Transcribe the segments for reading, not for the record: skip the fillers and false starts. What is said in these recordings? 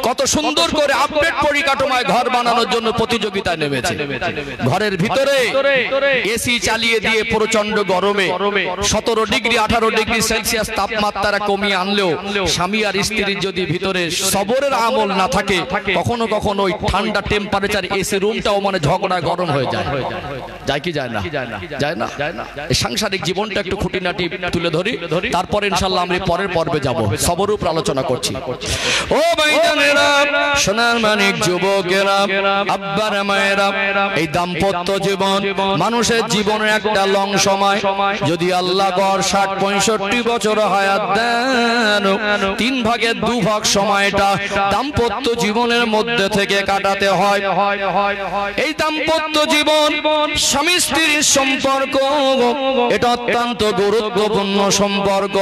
কত সুন্দর করে আপডেট পরিকাঠামোয় ঘর বানানোর জন্য প্রতিযোগিতায় নেমেছে। ঘরের ভিতরে এসি চালিয়ে দিয়ে প্রচন্ড গরমে 17 ডিগ্রি 18 ডিগ্রি সেলসিয়াস তাপমাত্রা কমিয়ে আনলেও স্বামী আর স্ত্রীর যদি ভিতরে সবরের আমল না থাকে, কখনো কখনো ওই ঠান্ডা টেম্পারেচার এসি রুমটাও মানে ঝগড়া গরম হয়ে যায়। যায় কি যায় না? যায় না। এই সাংসারিক জীবনটা একটু খুঁটিনাটি তুলে ধরি, তারপর ইনশাআল্লাহ আমরা পরের পর্বে যাব। সবর উপর আলোচনা করছি। ও ভাইজানেরা, সোনার মানিক যুবকেরা, আব্বারা মায়েরা, এই দাম্পত্য জীবন মানুষের জীবনের একটা লং সময়। যদি আল্লাহ গড় 60-65 বছর হায়াত দেন, 3 ভাগের 2 ভাগ সময়টা দাম্পত্য জীবনের মধ্যে থেকে কাটাতে হয়। এই দাম্পত্য জীবন স্বামী স্ত্রীর সম্পর্ক, এটা অত্যন্ত গুরুত্বপূর্ণ সম্পর্ক।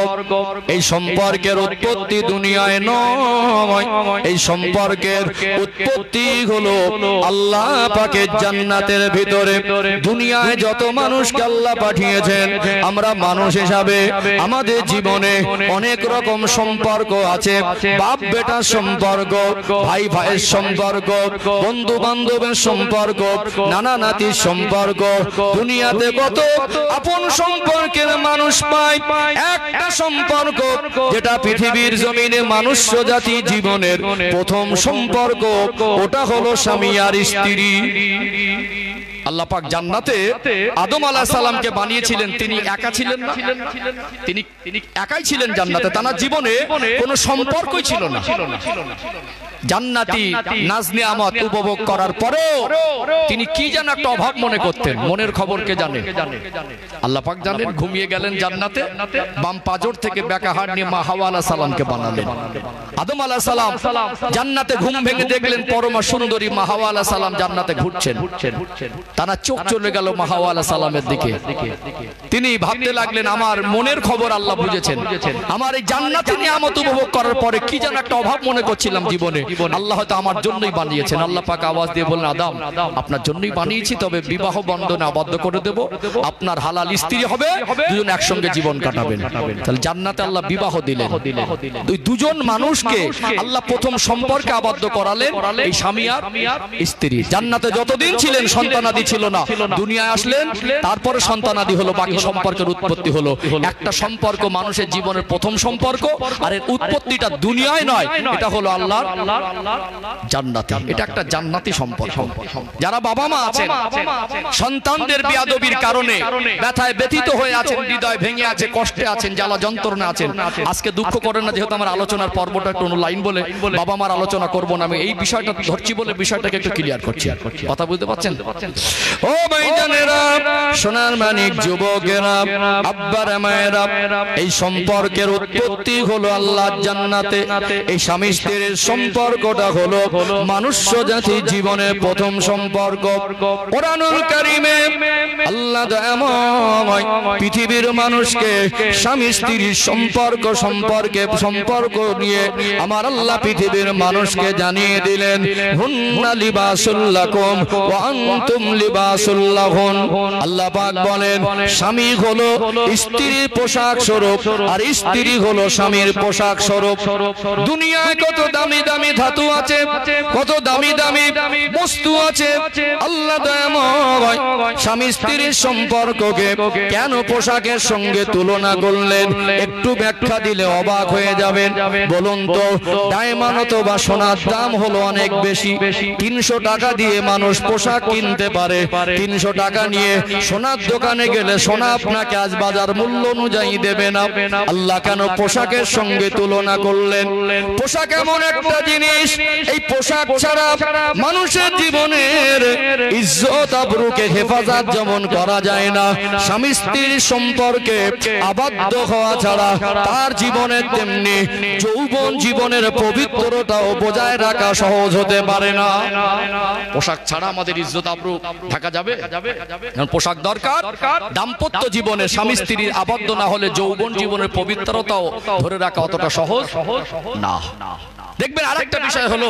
এই সম্পর্কের উৎপত্তি দুনিয়ায় নয়, এই সম্পর্কের উৎপত্তি হলো আল্লাহ পাকের জান্নাতের ভিতরে। দুনিয়ায় যত মানুষকে আল্লাহ পাঠিয়েছেন, আমরা মানুষ হিসাবে আমাদের জীবনে অনেক রকম সম্পর্ক আছে। বাপ বেটার সম্পর্ক, ভাই ভাইয়ের সম্পর্ক, বন্ধু বান্ধবের সম্পর্ক, নানা নাতির সম্পর্ক। দুনিয়াতে কত আপন সম্পর্কের মানুষ পায়, একটা সম্পর্ক যেটা পৃথিবীর জমিনে মানুষ জাতি জীবনের প্রথম সম্পর্ক, ওটা হলো স্বামী আর স্ত্রী। আল্লাহ পাক জান্নাতে আদম আলাইহিস সালামকে বানিয়েছিলেন, তিনি একা ছিলেন না, তিনি একাই ছিলেন জান্নাতে। তার জীবনে কোনো সম্পর্কই ছিল না। জান্নাতি নাজ নিয়ামত উপভোগ করার পরেও তিনি কি যেন একটা অভাব মনে করতেন। মনের খবর কে জানে? আল্লাহ পাক জানেন। ঘুমিয়ে গেলেন জান্নাতে, বাম পাজর থেকে বেকা হাড় নিয়ে মা হাওয়া আলাইহিস সালামকে বানালেন। আদম আলাইহিস সালাম জান্নাতে ঘুম ভেঙে দেখলেন পরমা সুন্দরী মা হাওয়া আলাইহিস সালাম জান্নাতে ঘুরছেন। তারা চোখ চলে গেল মা হাওয়া আলাইহিস সালামের দিকে। তিনি ভাবতে লাগলেন, আমার মনের খবর আল্লাহ বুঝেছেন। আমার এই জান্নাতি নিয়ামত উপভোগ করার পরে কি যেন একটা অভাব মনে করছিলাম জীবনে। আল্লাহ হয়তো আমার জন্যই বানিয়েছেন। আল্লাহ পাক আওয়াজ দিয়ে বললেন, আদম, আপনার জন্যই বানিয়েছি, তবে বিবাহ বন্ধনে আবদ্ধ করে দেব, আপনার হালাল স্ত্রী হবে, দুজন একসঙ্গে জীবন কাটাবেন। তাহলে জান্নাতে আল্লাহ বিবাহ দিলেন। দুজন মানুষকে আল্লাহ প্রথম সম্পর্কে আবদ্ধ করালেন, এই স্বামী আর স্ত্রী। জান্নাতে যতদিন ছিলেন সন্তানাদি ছিল না, দুনিয়ায় আসলেন, তারপরে সন্তানাদি হলো, বাকি সম্পর্কের উৎপত্তি হলো। একটা সম্পর্ক মানুষের জীবনের প্রথম সম্পর্ক, আর এর উৎপত্তিটা দুনিয়ায় নয়, এটা হলো আল্লাহর জান্নাতে। এটা একটা জান্নাতি সম্পর্ক। যারা বাবা মা আছেন, সন্তানদের বেয়াদবির কারণে ব্যথায় ব্যথিত হয়ে আছেন, হৃদয় ভেঙে আছে, কষ্টে আছেন, জ্বালা যন্ত্রণা আছেন, আজকে দুঃখ করেন না। যেহেতু আমার আলোচনার পর্বটা একটু লাইন বলে বাবা মার আলোচনা করব না, আমি এই বিষয়টা ধরছি বলে বিষয়টাকে একটু ক্লিয়ার করছি। কথা বুঝতে পারছেন? ও ভাইজানেরা, সোনার মানিক যুবকেরা, আব্বারা মায়েরা, এই সম্পর্কের উৎপত্তি হলো আল্লাহর জান্নাতে। এই স্বামী স্ত্রীর সম্পর্কটা হলো মনুষ্য জাতির জীবনের প্রথম সম্পর্ক। কোরআনুল কারীমে আল্লাহ দয়াময় পৃথিবীর মানুষকে স্বামী স্ত্রীর সম্পর্ক নিয়ে আমার আল্লাহ পৃথিবীর মানুষকে জানিয়ে দিলেন, হুন্না লিবাসুল লাকুম ওয়া আনতুম লিবাসুল লাহুন। আল্লাহ পাক বলেন, স্বামী হলো স্ত্রীর পোশাক স্বরূপ, আর স্ত্রী হলো স্বামীর পোশাক স্বরূপ। দুনিয়ায় কত দামি দামি ধাতু আছে, কত দামি দামি বস্তু আছে। আল্লাহ দয়াময় স্বামী স্ত্রীর সম্পর্ককে কেন পোশাকের সঙ্গে তুলনা করলেন, একটু ব্যাখ্যা দিলে অবাক হয়ে যাবেন। বলুন তো, ডায়মন্ড অথবা সোনার দাম হলো অনেক বেশি। 300 টাকা দিয়ে মানুষ পোশাক কিনতে পারে, 300 টাকা নিয়ে সোনার দোকানে গেলে সোনা আপনাকে আজ বাজার মূল্য অনুযায়ী দেবে না। আল্লাহ কেন পোশাকের সঙ্গে তুলনা করলেন? পোশাক এমন একটা জিনিস, এই পোশাক ছাড়া মানুষের জীবনের ইজ্জত আবরুকে হেফাজত যেমন করা যায় না, স্বামী স্ত্রীর সম্পর্কে আবদ্ধ হওয়া ছাড়া তার জীবনের তেমনি যৌবন জীবনের পবিত্রতাও বজায় রাখা সহজ হতে পারে না। পোশাক ছাড়া আমাদের ইজ্জত আবরু ঢাকা যাবে? পোশাক দরকার। দাম্পত্য জীবনে স্বামী স্ত্রীর আবদ্ধ না হলে যৌবন জীবনের পবিত্রতাও ধরে রাখা অতটা সহজ না। দেখবেন আরেকটা বিষয় হলো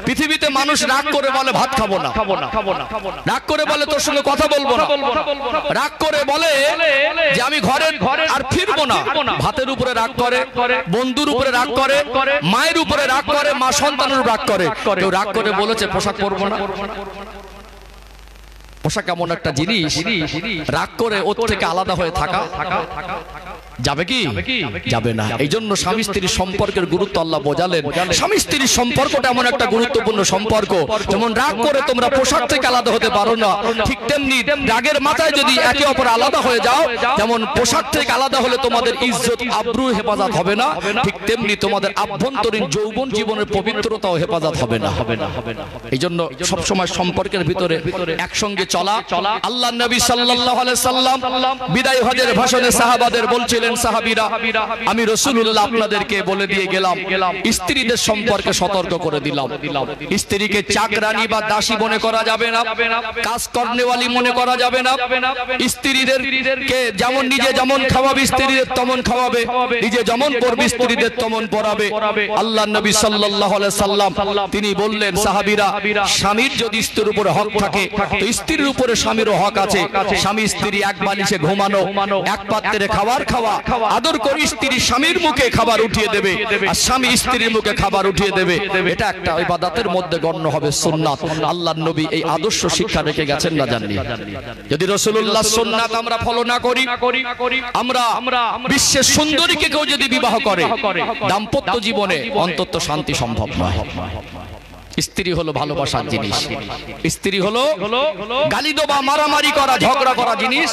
পৃথিবীতে মানুষ রাগ করে বলে ভাত খাবো না, রাগ করে বলে তোর সঙ্গে কথা বলবো না, রাগ করে বলে যে আমি ঘরে আর ফিরবো না। ভাতের উপরে রাগ করে, বন্ধুর উপরে রাগ করে, মায়ের উপরে রাগ করে, মা সন্তানের রাগ করে। কেউ রাগ করে বলেছে পোশাক পরবো না। পোশাক এমন একটা জিনিস, রাগ করে ওর থেকে আলাদা হয়ে থাকা যাবে কি? যাবে না। এই জন্য স্বামী স্ত্রীর সম্পর্কের গুরুত্ব আল্লাহ বোঝালেন। স্বামী স্ত্রীর সম্পর্কটা এমন একটা গুরুত্বপূর্ণ সম্পর্ক, যেমন রাগ করে তোমরা পোশাক থেকে আলাদা হতে পারো না, ঠিক তেমনি রাগের মাথায় যদি একে অপর আলাদা হয়ে যাও, যেমন পোশাক থেকে আলাদা হলে তোমাদের ইজ্জত আব্রু হেফাজত হবে না, ঠিক তেমনি তোমাদের আভ্যন্তরীণ যৌবন জীবনের পবিত্রতাও হেফাজত হবে না। এই জন্য সবসময় সম্পর্কের ভিতরে একসঙ্গে চলা। আল্লাহ নবী সাল্লাল্লাহু আলাইহি সাল্লাম বিদায় হজের ভাষণে সাহাবাদের বলছিলেন, সাহাবীরা আমি রাসূলুল্লাহ আপনাদেরকে বলে দিয়ে গেলাম, স্ত্রীদের সম্পর্কে সতর্ক করে দিলাম। স্ত্রীকে চাকরানী বা দাসী মনে করা যাবে না, কাজ করনেওয়ালি মনে করা যাবে না। স্ত্রীদেরকে যেমন নিজে যেমন খাওয়াবে স্ত্রীদের তেমন খাওয়াবে, নিজে যেমন পরবে স্ত্রীদের তেমন পরাবে। আল্লাহ নবী সাল্লাল্লাহু আলাইহি সাল্লাম তিনি বললেন, সাহাবীরা স্বামীর যদি স্ত্রীর উপরে হক থাকে তো স্ত্রীর উপরে স্বামীরও হক আছে। স্বামী স্ত্রী এক বালিশে ঘুমানো, এক পাত্রে খাবার খাওয়া, আদর করে স্ত্রী স্বামীর মুখে খাবার উঠিয়ে দেবে আর স্বামী স্ত্রীর মুখে খাবার উঠিয়ে দেবে, এটা একটা ইবাদতের মধ্যে গণ্য হবে, সুন্নাত। আল্লাহর নবী এই আদর্শ শিক্ষা রেখে গেছেন না জানি। যদি রাসূলুল্লাহর সুন্নাত আমরা ফলো না করি, আমরা বিশ্বের সুন্দরীকে কেউ যদি বিবাহ করে, দাম্পত্য জীবনে অন্তত শান্তি সম্ভব নয়। স্ত্রী হলো ভালোবাসার জিনিস, স্ত্রী হলো গালি দেওয়া, মারামারি করা, ঝগড়া করা জিনিস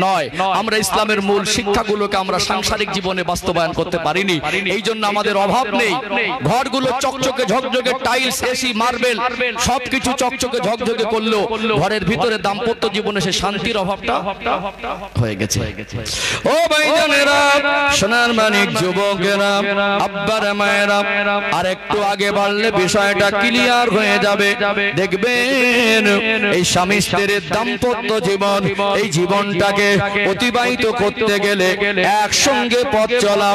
নয়। আমরা ইসলামের মূল শিক্ষাগুলোকে আমরা সাংসারিক জীবনে বাস্তবায়ন করতে পারিনি, এই জন্য আমাদের অভাব নেই। ঘরগুলো চকচকে ঝকঝকে, টাইলস, এসি, মার্বেল সবকিছু চকচকে ঝকঝকে করলো, ঘরের ভিতরে দাম্পত্য জীবনে সে শান্তির অভাবটা হয়ে গেছে। ও ভাইজানেরা, সোনার মানিক যুবকেরা, আব্বারা মায়েরা, আর একটু আগে বাড়লে বিষয়টা ক্লিয়ার হয়ে যাবে। দেখবেন এই স্বামী স্ত্রীর দাম্পত্য জীবন, এই জীবনটাকে অতিবাহিত করতে গেলে একসঙ্গে পথ চলা,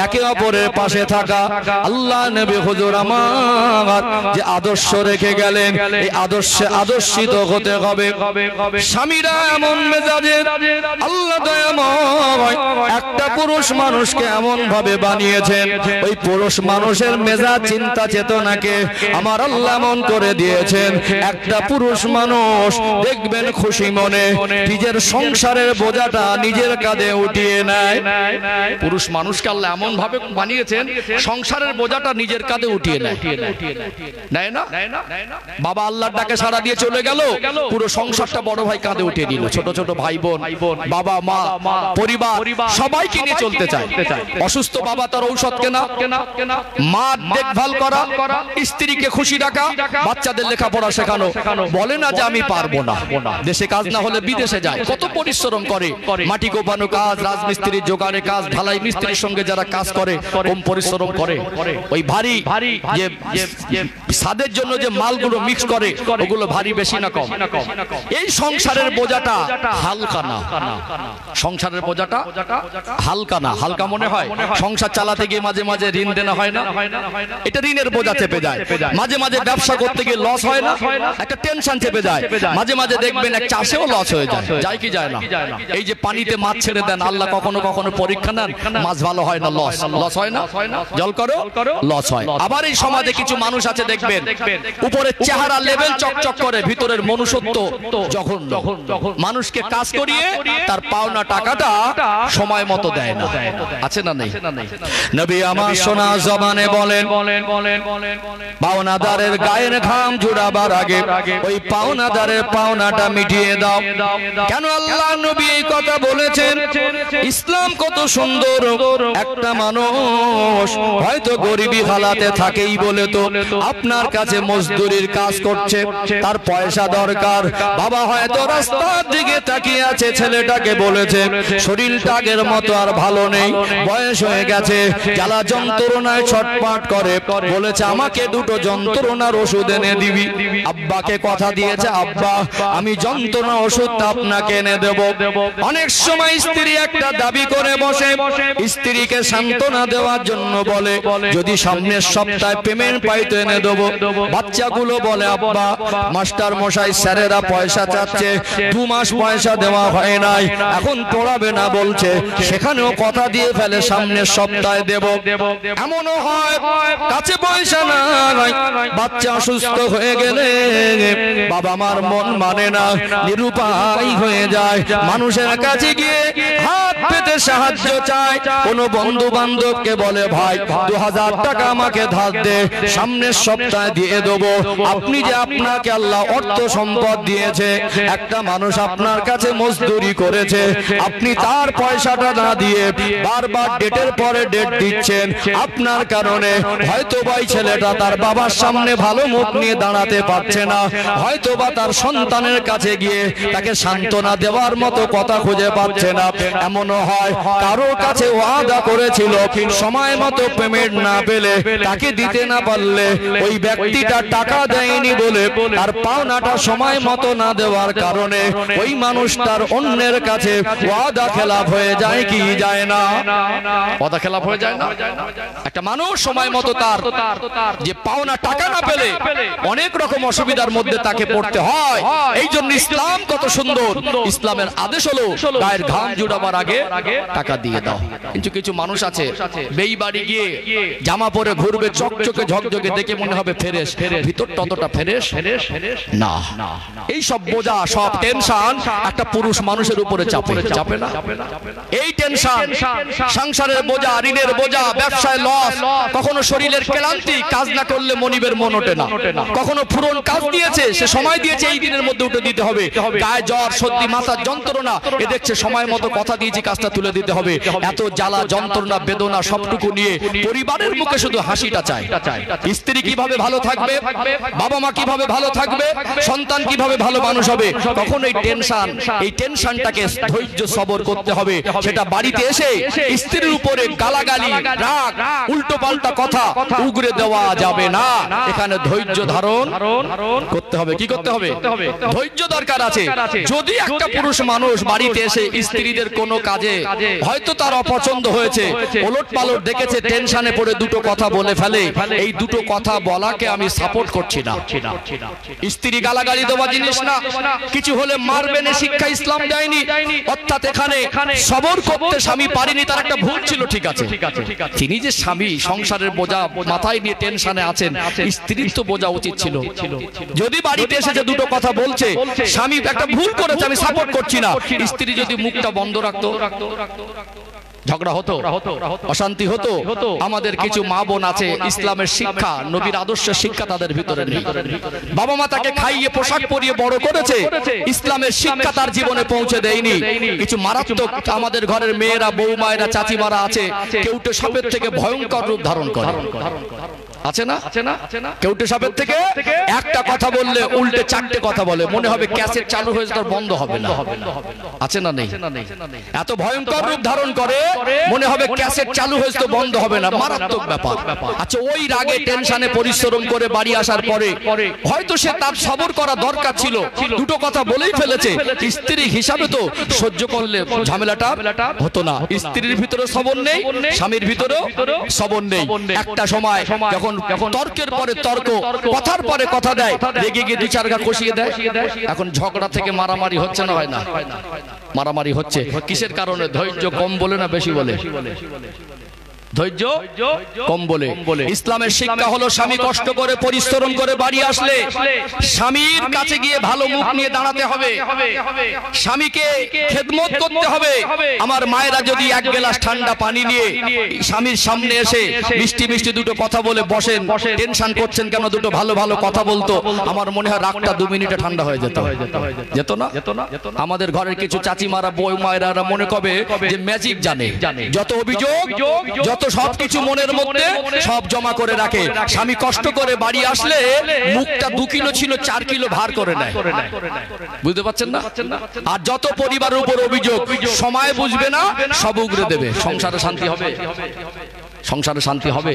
একে অপরের পাশে থাকা, আল্লাহ নবী হুজুর আমার যে আদর্শ রেখে গেলেন, এই আদর্শে আদর্শিত হতে হবে। স্বামীরা এমন মেজাজের, আল্লাহ দয়াময় একটা পুরুষ মানুষকে এমন ভাবে বানিয়েছেন, ওই পুরুষ মানুষের মেজাজ, চিন্তা, চেতনাকে আমার আল্লাহ মন করে দিয়েছেন। একটা পুরুষ মানুষ দেখবেন খুশি মনে নিজের সংসারের বোঝাটা নিজের কাঁধে উঠিয়ে নেয়। পুরুষ মানুষকে আল্লাহ এমন ভাবে বানিয়েছেন, সংসারের বোঝাটা নিজের কাঁধে উঠিয়ে নেয় না। বাবা আল্লাহর ডাকে সাড়া দিয়ে চলে গেল, পুরো সংসারটা বড় ভাই কাঁধে উঠিয়ে দিল। ছোট ছোট ভাই বোন, বাবা মা, পরিবার সবাইকে নিয়ে চলতে চায়। অসুস্থ বাবা তার ঔষধ কেনা, মা দেখভাল করা, স্ত্রীকে খুশি রাখা, বাচ্চাদের লেখাপড়া শেখানো। বলে না যে আমি পারবো না, দেশে কাজ না হলে বিদেশে যায়, কত পরিশ্রম করে, মাটি কোপানো কাজ, রাজমিস্ত্রির জোগাড়ে কাজ, ঢালাই মিস্ত্রির সঙ্গে যারা কাজ করে কম পরিশ্রম করে। ওই ভারী যে স্বাদের জন্য যে মালগুলো মিক্স করে ওগুলো ভারী বেশি না কম? এই সংসারের বোঝাটা হালকা না, সংসারের বোঝাটা হালকা না। হালকা মনে হয় সংসার চালাতে গিয়ে মাঝে মাঝে ঋণ দেনা হয় না, এটা ঋণের বোঝা চেপে যায়। মাঝে মাঝে ব্যবসা করতে গিয়ে লস হয় না, একটা টেনশন চেপে যায়। মাঝে মাঝে দেখবেন এক চাষেও লস হয়ে যায়, যায় কি যায় না? এই যে পানিতে মাছ ছেড়ে দেন আল্লাহ, কখনো কখনো পরীক্ষা নেন, মাছ ভালো হয় না, লস হয় না, জল করো লস হয়। আবার এই সমাজে কিছু মানুষ আছে দেখবেন উপরের চেহারা লেভেল চকচক করে, ভিতরের মনুষ্যত্ব যখন মানুষকে কাজ করিয়ে তার পাওনা টাকাটা সময় মতো দেয় না। আছে না নেই? নবী আমার সোনা জবানে বলেন, পাওনাদারের গায়ের ঘাম জুড়াবার আগে ওই পাওনাদারের পাওনাটা মিটিয়ে দাও। কেন আল্লাহ নবী এই কথা বলেছেন? ইসলাম কত সুন্দর। একটা মানুষ হয়তো গরিবী হালাতে থাকেই বলে তো আপনার কাছে মজদুরির কাজ করছে, তার পয়সা দরকার। বাবা হয়তো রাস্তার দিকে তাকিয়ে আছে, ছেলেটাকে বলেছে শরীরটা আগের মতো আর ভালো নেই, বয়স হয়ে গেছে, জ্বালা যন্ত্রণায় ছটফট করে, বলেছে আমাকে দুটো যন্ত্র যন্ত্রণার ওষুধ এনে দিবি। আব্বাকে কথা দিয়েছে, আব্বা আমি যন্ত্রণা ওষুধ আপনাকে এনে দেব। অনেক সময় স্ত্রী একটা দাবি করে বসে, স্ত্রীকে সান্ত্বনা দেওয়ার জন্য বলে যদি সামনের সপ্তাহে পেমেন্ট পাই তো এনে দেবো। বাচ্চাগুলো বলে আব্বা মাস্টার মশাই স্যারেরা পয়সা চাচ্ছে, 2 মাস পয়সা দেওয়া হয় নাই, এখন পড়াবে না বলছে, সেখানেও কথা দিয়ে ফেলে সামনের সপ্তাহে দেব। এমনও হয় কাছে পয়সা নাই, বাচ্চা অসুস্থ হয়ে গেলে বাবা মার মন মানে না, নিরুপায় হয়ে যায়, মানুষের কাছে গিয়ে হাত পেতে সাহায্য চায়। কোন বন্ধু বান্ধবকে বলে ভাই 2000 টাকা আমাকে ধার দে, সামনের সপ্তাহে দিয়ে দেবো। আপনি যে আপনাকে আল্লাহ অর্থ সম্পদ দিয়েছে, একটা মানুষ আপনার কাছে মজদুরি করেছে, আপনি তার পয়সাটা না দিয়ে বারবার ডেটের পরে ডেট দিচ্ছেন, আপনার কারণে হয়তো ভাই ছেলেটা তার বাবার সামনে ভালো মুখ নিয়ে দাঁড়াতে পারছে না, হয়তো বা তার সন্তানের কাছে গিয়ে তাকে সান্ত্বনা দেওয়ার মতো কথা খুঁজে পাচ্ছে না। এমনও হয় কারো কাছে ওয়াদা করেছিল সময় মতো পেমেন্ট না পেলে, তাকে দিতে না পারলে ওই ব্যক্তিটা টাকা দেয়নি বলে তার পাওনাটা সময় মতো না দেওয়ার কারণে ওই মানুষটার অন্যের কাছে ওয়াদা খেলাপ হয়ে যায় কি যায় না? ওয়াদা খেলাপ হয়ে যায় না? একটা মানুষ সময় মতো তার যে পাওনা টাকা না পেলে অনেক রকম অসুবিধার মধ্যে তাকে পড়তে হয়। এই জন্য ইসলাম কত সুন্দর, ইসলামের আদেশ হলো গায়ের ঘাম জুড়াবার আগে টাকা দিয়ে দাও। কিন্তু কিছু মানুষ আছে বেইবাড়ি গিয়ে জামা পরে ঘুরবে, চকচকে ঝকঝকে, দেখে মনে হবে ফ্রেশ, ভিতর ততটা ফ্রেশ না। এই সব বোঝা, সব টেনশন একটা পুরুষ মানুষের উপরে চাপে না? এই টেনশন, সংসারের বোঝা, ঋণের বোঝা, ব্যবসায় লস, কখনো শরীরের ক্লান্তি, কাজ না করলে মনিবের মন ওঠে না, কখনো ফুরন কাজ দিয়েছে, সে সময় দিয়েছে এই দিনের মধ্যে উঠে দিতে হবে, গায়ে জ্বর সর্দি মাথার যন্ত্রণা, এ দেখছে সময় মতো কথা দিয়েছি কাজটা তুলে দিতে হবে, এত জ্বালা যন্ত্রণা বেদনা সবটুকু নিয়ে পরিবারের মুখে শুধু হাসিটা চায়। স্ত্রী কিভাবে ভালো থাকবে, বাবা মা কিভাবে ভালো থাকবে, সন্তান কিভাবে ভালো মানুষ হবে, কখন এই টেনশনটাকে ধৈর্য সবর করতে হবে। সেটা বাড়িতে এসে স্ত্রীর উপরে গালাগালি, রাগ, উল্টো পাল্টা কথা উগরে দেওয়া যাবে না। এখানে ধৈর্য ধারণ করতে হবে। কি করতে হবে? ধৈর্য দরকার আছে। যদি একটা পুরুষ মানুষ বাড়িতে এসে স্ত্রীদের কোনো কাজে হয়তো তার অপছন্দ হয়েছে, ওলট পালট দেখেছে, টেনশনে পড়ে দুটো কথা বলে ফেলে, এই দুটো কথা বলাকে আমি সাপোর্ট করছি না। স্ত্রী গালাগালি দেওয়া জিনিস না, কিছু হলে মারবেন এ শিক্ষা ইসলাম দেয়নি। অর্থাৎ এখানে সবর করতে স্বামী পারেনি, তার একটা ভুল ছিল, ঠিক আছে। তিনি যে স্বামী সংসারের বোঝা মাথায় নিয়ে টেনশনে আছেন, স্ত্রীর তো বোঝা উচিত ছিল। যদি বাড়িতে এসে যে দুটো কথা বলছে, স্বামী একটা ভুল করেছে, আমি সাপোর্ট করছি না, স্ত্রী যদি মুখটা বন্ধ রাখতো, ঝগড়া হতো, অশান্তি হতো। আমাদের কিছু মা বোন আছে ইসলামের শিক্ষা, নবীর আদর্শের শিক্ষা তাদের ভিতরে নেই। বাবা মা তাকে খাইয়ে পোশাক পরিয়ে বড় করেছে, ইসলামের শিক্ষা তার জীবনে পৌঁছে দেয়নি। কিছু মারাত্মক আমাদের ঘরের মেয়েরা, বৌমায়েরা, চাচিমারা আছে, কেউটে সাপের থেকে ভয়ঙ্কর রূপ ধারণ করে, আছে না? কেউটে সাপের থেকে একটা কথা বললে উল্টে 4টে কথা বলে, মনে হবে ক্যাসেট চালু হয়েছে তার বন্ধ হবে না, আছে না নেই? এত ভয়ঙ্কর রূপ ধারণ করে, মনে হবে ক্যাসেট চালু হয়েছে তো বন্ধ হবে না, মারাত্মক ব্যাপার। আচ্ছা, ওই রাগে টেনশনে পরিশ্রম করে বাড়ি আসার পরে হয়তো সে তার সবর করা দরকার ছিল, দুটো কথা বলেই ফেলেছে। স্ত্রী হিসাবে তো সহ্য করলে ঝামেলাটা হতো না। স্ত্রীর ভিতরে সবর নেই, স্বামীর ভিতরেও সবর নেই। একটা সময় যখন তর্কের পরে তর্ক, কথার পরে কথা দেয়, রেগে গিয়ে 2-4 গা কষিয়ে দেয়। এখন ঝগড়া থেকে মারামারি হচ্ছে না, হয় না? মারামারি হচ্ছে কিসের কারণে? ধৈর্য কম বলে না বেশি বলে? ধৈর্য কম বলে। ইসলামের শিক্ষা হলো স্বামী কষ্ট করে পরিশ্রম করে বাড়ি আসলে স্বামীর কাছে গিয়ে ভালো মুখ নিয়ে দাঁড়াতে হবে, স্বামীকে খেদমত করতে হবে। আমার মায়েরা যদি 1 গ্লাস ঠান্ডা পানি নিয়ে স্বামীর সামনে এসে মিষ্টি মিষ্টি দুটো কথা বলে বসেন, টেনশন করছেন কেন, দুটো ভালো ভালো কথা বলতো, আমার মনে হয় রাগটা 2 মিনিটে ঠান্ডা হয়ে যেত না? আমাদের ঘরের কিছু চাচিমারা, বউ মায়েরা মনে করবে যে ম্যাজিক জানে, যত অভিযোগ, যত সবকিছু মনের মধ্যে সব জমা করে রাখে। স্বামী কষ্ট করে বাড়ি আসলে মুখটা 2 কিলো ছিল 4 কিলো ভার করে নেয়, বুঝতে পারছেন না? আর যত পরিবারের উপর অভিযোগ, সময় বুঝবে না, সব উগরে দেবে, সংসারে শান্তি হবে? সংসারে শান্তি হবে?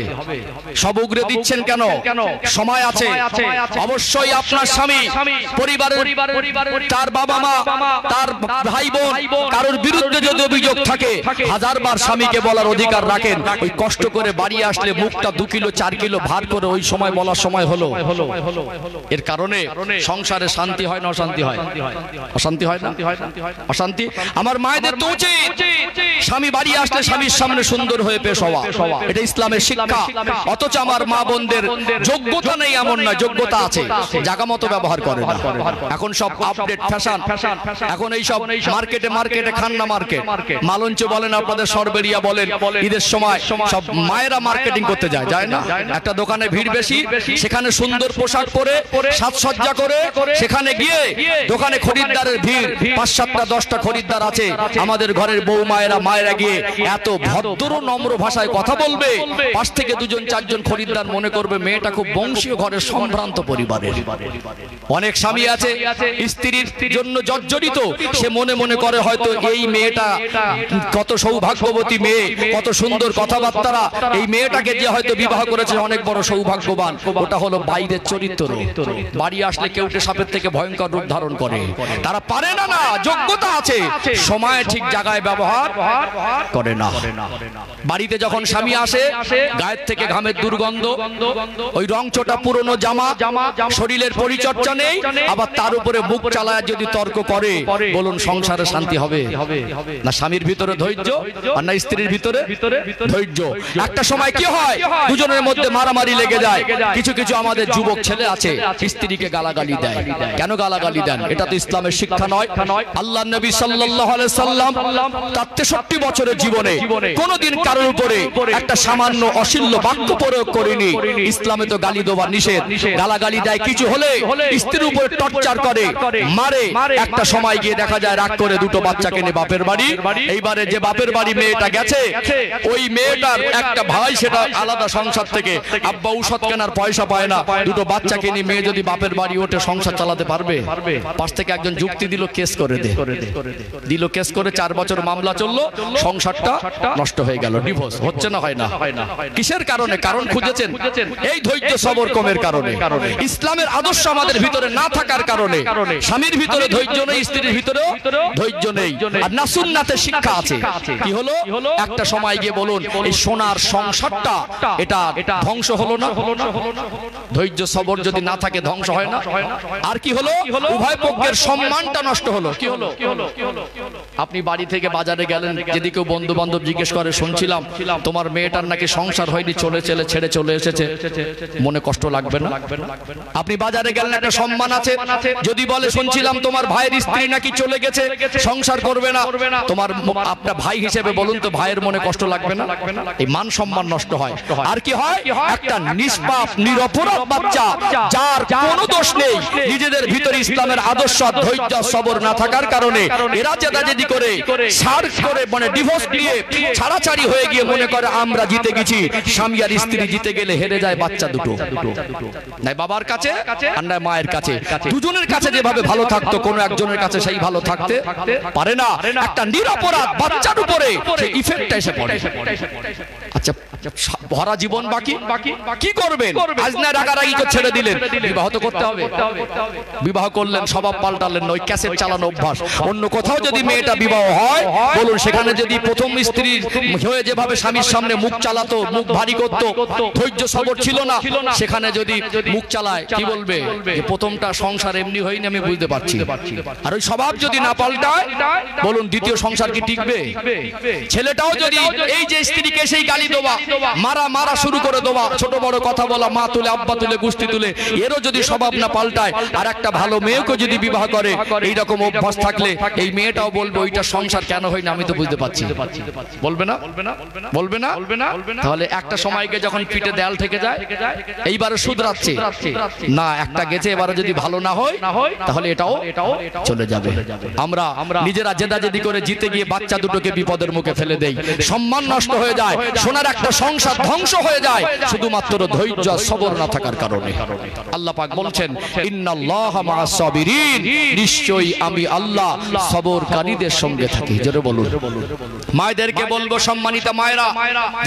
সব উগরে দিচ্ছেন কেন? সময় আছে। অবশ্যই আপনার স্বামী, পরিবারের তার বাবা মা, তার ভাই বোন কারোর বিরুদ্ধে যদি অভিযোগ থাকে, 1000 বার স্বামীকে বলার অধিকার রাখেন। ওই কষ্ট করে বাড়ি আসলে মুখটা 2 কিলো 4 কিলো ভার করে ওই সময় বলার সময় হলো। এর কারণে সংসারে শান্তি হয় না অশান্তি হয়? অশান্তি হয় না? অশান্তি। আমার মায়েদের তো উচিত স্বামী বাড়ি আসলে স্বামীর সামনে সুন্দর হয়ে পেশ হওয়া, এটা ইসলামের শিক্ষা। অথচ আমার মা বোনদের যোগ্যতা নেই এমন না, যোগ্যতা আছে, জায়গা মতো ব্যবহার করে না। এখন সব আপডেট ফ্যাশন, এখন এই সব মার্কেটে খান্না মার্কেট, মালঞ্চ বলেন, আপনাদের সরবেরিয়া বলেন, ঈদের সময় সব মায়েরা মার্কেটিং করতে যায় না? একটা দোকানে ভিড় বেশি, সেখানে সুন্দর পোশাক পরে সাজসজ্জা করে সেখানে গিয়ে দোকানে খরিদ্দারের ভিড়, 5-7টা 10টা খরিদ্দার আছে। আমাদের ঘরের বউ মায়েরা গিয়ে এত ভদ্র নম্র ভাষায় কথা বলবে, পাশ থেকে 2জন 4জন খরিদ্দার মনে করবে মেয়েটা খুব বংশীয় ঘরের সম্ভ্রান্ত পরিবারের। অনেক স্বামী আছে স্ত্রীর জন্য জর্জরিত, সে মনে করে হয়তো এই মেয়েটা কত সৌভাগ্যবতী মেয়ে, কত সুন্দর কথাবার্তা, এই মেয়েটাকে যে হয়তো বিবাহ করেছে অনেক বড় সৌভাগ্যবান। ওটা হলো বাইরের চরিত্র। বাড়ি আসলে কেউটে সাপের থেকে ভয়ঙ্কর রূপ ধারণ করে। তারা পারে না, যোগ্যতা আছে, সময় ঠিক জায়গায় ব্যবহার করে না। বাড়িতে যখন স্বামী আসে, গায়ের থেকে ঘামের দুর্গন্ধ, ওই রংচটা পুরনো জামা, শরীরের পরিচর্যা নেই, আবার তার উপরে মুখ চালায় যদি তর্ক করে, বলুন সংসারে শান্তি হবে না? স্বামীর ভিতরে ধৈর্য আর না স্ত্রীর ভিতরে ধৈর্য। একটা সময় কি হয়, দুজনের মধ্যে মারামারি লেগে যায়। কিছু আমাদের যুবক ছেলে আছে স্ত্রীকে গালাগালি দেয়। কেন গালাগালি দেন? এটা তো ইসলামের শিক্ষা নয়। আল্লাহ নবী সাল্লাল্লাহু আলাইহি সাল্লাম তার 63 বছরের জীবনে কোনদিন কারোর উপরে একটা সামান্য অশ্লীল বাক্য প্রয়োগ করেনি। ইসলামে তো গালি দেওয়া নিষেধ। গালাগালি দেয়, কিছু হলে স্ত্রীর উপরে টর্চার করে, মারে। একটা সময় গিয়ে দেখা যায় রাগ করে 2টো বাচ্চাকে নিয়ে বাপের বাড়ি। এইবারে যে বাপের বাড়ি মেয়েটা গেছে, ওই মেয়েটার একটা ভাই, সেটা আলাদা সংসার থেকে, আব্বা ঔষধ কেনার পয়সা পায় না, 2টো বাচ্চাকে নিয়ে মেয়ে যদি বাপের বাড়ি ওঠে সংসার চালাতে পারবে? পাশ থেকে একজন যুক্তি দিল, কেস করে দিল। কেস করে 4 বছর মামলা চললো, সংসারটা নষ্ট হয়ে গেল। ডিভোর্স হচ্ছে না, হয় না? কিসের কারণে? কারণ খুঁজেছেন এই ধৈর্য সবর কমের কারণে। ইসলামের আদর্শ আমাদের ভিতরে না থাকার কারণে স্বামীর ভিতরে ধৈর্য নেই, স্ত্রীর ভিতরে ধৈর্য নেই। আর না সুন্নাতের শিক্ষা আছে। কি হলো? একটা সময় গিয়ে বলুন এই সোনার সংসারটা এটা ধ্বংস হলো না? ধৈর্য সবর যদি না থাকে ধ্বংস হয় না? আর কি হলো? উভয় পক্ষের সম্মানটা নষ্ট হলো। কি হলো? আপনি বাড়ি থেকে বাজারে গেলেন, যদি কেউ বন্ধু বান্ধব জিজ্ঞেস করে, শুনছিলাম তোমার মেয়েটার নাকি সংসার হয়নি, ছেড়ে চলে এসেছে, মনে কষ্ট লাগবে না? আপনি বাজারে গেলেন, একটা সম্মান আছে, যদি বলে শুনছিলাম তোমার ভাইয়ের স্ত্রী নাকি চলে গেছে, সংসার করবে না, তোমার আপনার ভাই হিসেবে বলুন তো ভাইয়ের মনে কষ্ট লাগবে না? এই মান সম্মান নষ্ট হয়। আর কি হয়? একটা নিষ্পাপ নিরপরাধ বাচ্চা, যার কোনো দোষ নেই, নিজেদের ভিতরে ইসলামের আদর্শ ধৈর্য সবর না থাকার কারণে এরা জেদাজেদি করে, ছাড় করে, মানে ডিভোর্স নিয়ে ছাড়াছাড়ি হয়ে গিয়ে মনে করে আমরা জিতে গেছি। স্বামী আর স্ত্রী জিতে গেলে হেরে যায় বাচ্চা দুটো, নাই বাবার কাছে আর নাই মায়ের কাছে। দুজনের কাছে যেভাবে ভালো থাকতো, কোনো একজনের কাছে সেই ভালো থাকতে পারে না। একটা নিরপরাধ বাচ্চার উপরে সেই ইফেক্টটা এসে পড়ে। আচ্ছা, ভরা জীবন বাকি, কি করবেন? আজ না রাগারাগি করে ছেড়ে দিলেন, বিবাহ তো করতে হবে। বিবাহ করলেন, স্বভাব পাল্টালেন, ওই ক্যাসেট চালানো অভ্যাস। অন্য কোথাও যদি মেয়েটা বিবাহ হয়, বলুন সেখানে যদি প্রথম স্ত্রীর হয়ে যেভাবে স্বামীর সামনে মুখ চালাতো, মুখ ভারী করতো, ধৈর্য সবর ছিল না, সেখানে যদি মুখ চালায়, কি বলবে? প্রথমটা সংসার এমনি হয়নি, আমি বুঝতে পারছি। আর ওই স্বভাব যদি না পাল্টায়, বলুন দ্বিতীয় সংসার কি টিকবে? ছেলেটাও যদি এই যে স্ত্রীকে সেই গালি দেওয়া, মারা শুরু করে দেওয়া, ছোট বড় কথা বলা, মা তুলে আব্বা তুলে গুষ্টি তুলে, এরও যদি স্বভাব না পাল্টায়, আর একটা ভালো মেয়েকে যদি বিবাহ করে, এইরকম অভ্যাস থাকলে এই মেয়েটাও বলবে ওইটা সংসার কেন হয়নি, আমি তো বুঝতে পারছি। বলবে না? বলবে না? তাহলে একটা সময়কে যখন পিঠে দেয়াল থেকে যায়, এইবারে শুধরাচ্ছে না, একটা গেছে, এবারে যদি ভালো না হয় তাহলে এটাও চলে যাবে। আমরা নিজেরা জেদাজেদি করে জিতে গিয়ে বাচ্চা দুটোকে বিপদের মুখে ফেলে দেই, সম্মান নষ্ট হয়ে যায়, সোনার একটা সংসার ধ্বংস হয়ে যায়, শুধুমাত্র ধৈর্য সবর না থাকার কারণে। আল্লাহ পাক বলছেন, ইন্নাল্লাহা মা'আস সাবিরিন, নিশ্চয়ই আমি আল্লাহ সবরকারীদের সঙ্গে থাকি। জোরে বলুন। মায়েদেরকে বলবো, সম্মানিতা মায়েরা,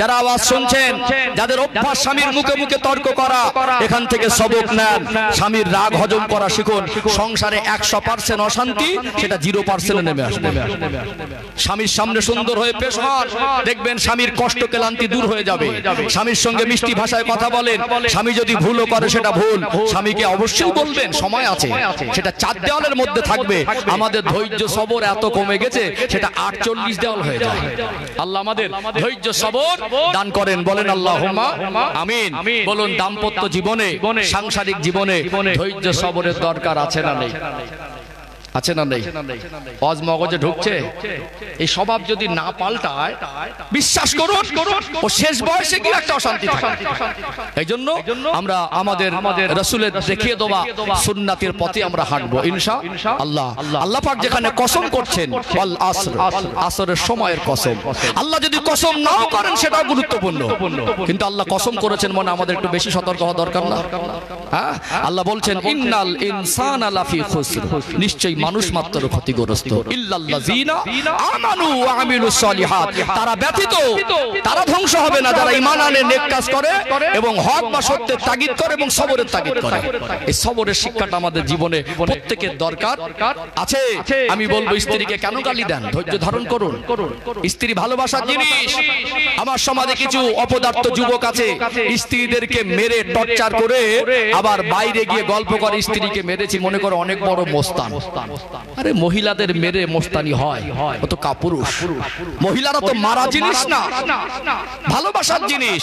যারা আওয়াজ শুনছেন, যাদের অভ্যাস স্বামীর মুখে মুখে তর্ক করা, এখান থেকে সবক নেন। স্বামীর রাগ হজম করা শিখুন। সংসারে 100% অশান্তি সেটা 0% নেমে আসবে। স্বামীর সামনে সুন্দর হয়ে পেশ হন, দেখবেন স্বামীর কষ্ট ক্লান্তি দূর হয়ে যাবে। স্বামীর সঙ্গে মিষ্টি ভাষায় কথা বলেন। স্বামী যদি ভুলও করে সেটা ভুল, স্বামীকে অবশ্যই বলবেন, সময় আছে, সেটা 4 দেওয়ালের মধ্যে থাকবে। আমাদের ধৈর্য সবর এত কমে গেছে, সেটা 48 দেওয়াল হয়ে যায়। আল্লাহ আমাদের ধৈর্য সবর দান করেন, বলেন আল্লাহুম্মা আমিন। বলুন, দাম্পত্য জীবনে, সাংসারিক জীবনে ধৈর্য সবরের দরকার আছে না নেই? আছে না নেই? অজ মগজে ঢুকছে। এই স্বভাব যদি না পাল্টায়, বিশ্বাস করুন ও শেষ বয়সে কি একটা অশান্তি থাকে। এই জন্য আমরা আমাদের রাসূলের দেখিয়ে দেওয়া সুন্নাতের পথে আমরা হাঁটবো ইনশাআল্লাহ। আল্লাহ পাক যেখানে কসম করছেন, ওয়াল আসর, আসরের সময়ের কসম। আল্লাহ যদি কসম নাও করেন সেটাও গুরুত্বপূর্ণ, কিন্তু আল্লাহ কসম করেছেন মানে আমাদের একটু বেশি সতর্ক হওয়া দরকার না? হ্যাঁ, আল্লাহ বলছেন ইন্নাল ইনসানা লাফি খুসর, নিশ্চয়ই মানুষ মাত্র ক্ষতিগ্রস্ত, ইল্লাল্লাযিনা আমানু ওয়া আমিলুস সলিহাত, তারা ব্যতীত তারা ধ্বংস হবে না যারা ঈমান আনে, নেক কাজ করে এবং হক বা সত্যের তাগিদ করে এবং সবরের তাগিদ করে। এই সবরের শিক্ষাটা আমাদের জীবনে প্রত্যেকের দরকার আছে। আমি বলবো, স্ত্রীকে কেন গালি দেন? ধৈর্য ধারণ করুন। স্ত্রী ভালোবাসার জিনিস। আমার সমাজে কিছু অপদার্থ যুবক আছে, স্ত্রীদেরকে মেরে টর্চার করে আবার বাইরে গিয়ে গল্প করে স্ত্রীকে মেরেছি মনে করে অনেক বড় মোস্তান। আরে মহিলাদের মেরে মোস্তানি হয়, ও তো কাপুরুষ। মহিলারা তো মারা জিনিস না, ভালোবাসার জিনিস।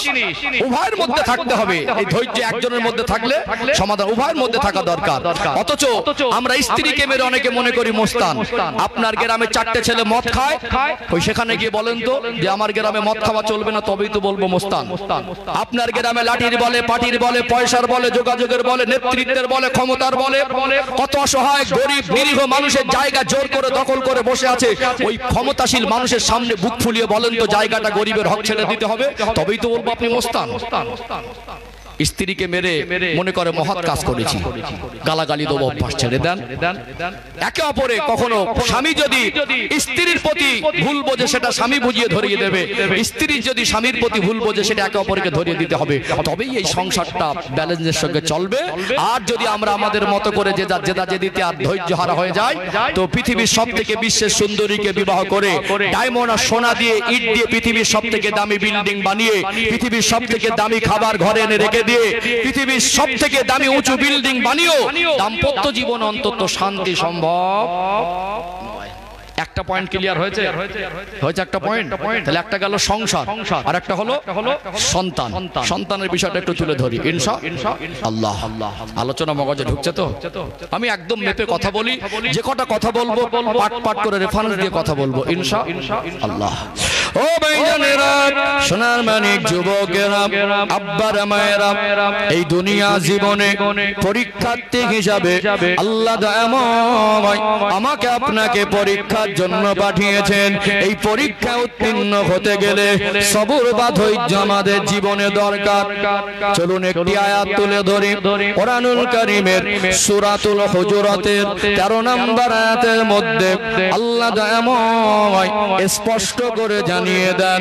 উভয়ের মধ্যে থাকতে হবে। এই ধৈর্য একজনের মধ্যে থাকলে সমাধান উভয়ের মধ্যে থাকা দরকার। অথচ আমরা স্ত্রীকে মেরে অনেকে মনে করি মোস্তান। আপনার গ্রামে 4টে ছেলে মদ খায়, ওই সেখানে গিয়ে বলেন তো যে আমার গ্রামে মদ খাওয়া চলবে না, তবেই তো বলবো মোস্তান। আপনার গ্রামে লাঠির বলে, পাটির বলে, পয়সার বলে, যোগাযোগের বলে, নেতৃত্বের বলে, ক্ষমতার বলে কত অসহায় গরিব নিরীহ মানুষের জায়গা জোর করে দখল করে বসে আছে। ওই ক্ষমতাশীল মানুষের সামনে বুক ফুলিয়ে বলেন তো জায়গাটা গরিবের হক ছেড়ে দিতে হবে, তবেই তো বলবো আপনি মোস্তান। স্ত্রীকে মেরে মনে করে মহৎ কাজ করেছি, গালাগালি দেবো, অভ্যাস ছেড়ে দেন। একে অপরে কখনো স্বামী যদি স্ত্রীর প্রতি ভুল বোঝে সেটা স্বামী বুঝিয়ে ধরিয়ে দেবে, স্ত্রী যদি স্বামীর প্রতি ভুল বোঝে সেটা একে অপরকে ধরিয়ে দিতে হবে, তবেই এই সংসারটা ব্যালেন্সের সঙ্গে চলবে। আর যদি আমরা আমাদের মতো করে যে দিতে আর ধৈর্য হারা হয়ে যায়, তো পৃথিবীর সব থেকে বিশ্বের সুন্দরীকে বিবাহ করে ডায়মন্ড আর সোনা দিয়ে ইট দিয়ে পৃথিবীর সব থেকে দামি বিল্ডিং বানিয়ে, পৃথিবীর সব থেকে দামি খাবার ঘরে এনে রেখে দিয়ে, পৃথিবীর সব থেকে দামি উঁচু বিল্ডিং বানিয়েও দাম্পত্য জীবন অন্তত শান্তি সম্ভব। একটা পয়েন্ট ক্লিয়ার হয়েছে? একটা পয়েন্ট। তাহলে একটা গেল সংসার, আর একটা হলো সন্তান। সন্তানের বিষয়টা একটু তুলে ধরি ইনশাআল্লাহ। আলোচনা মগজে ঢুকছে তো? আমি একদম মেপে কথা বলি, যে কটা কথা বলবো পাট করে রেফারেন্স দিয়ে কথা বলবো ইনশাআল্লাহ। ও ভাইজানেরা, সোনার মানিক যুবকেরা, আব্বার মায়েরা, এই দুনিয়া জীবনে পরীক্ষার্থী হিসাবে আল্লাহ দয়াময় আমাকে আপনাকে পরীক্ষার জন্য পাঠিয়েছেন। এই পরীক্ষা উত্তীর্ণ হতে গেলে সবর বা ধৈর্য আমাদের জীবনে দরকার। চলুন একটি আয়াত তুলে ধরি। কোরআনুল কারীমের সূরাতুল হুজুরাতের 13 নম্বর আয়াতের মধ্যে আল্লাহ দয়াময় স্পষ্ট করে জানিয়ে দেন,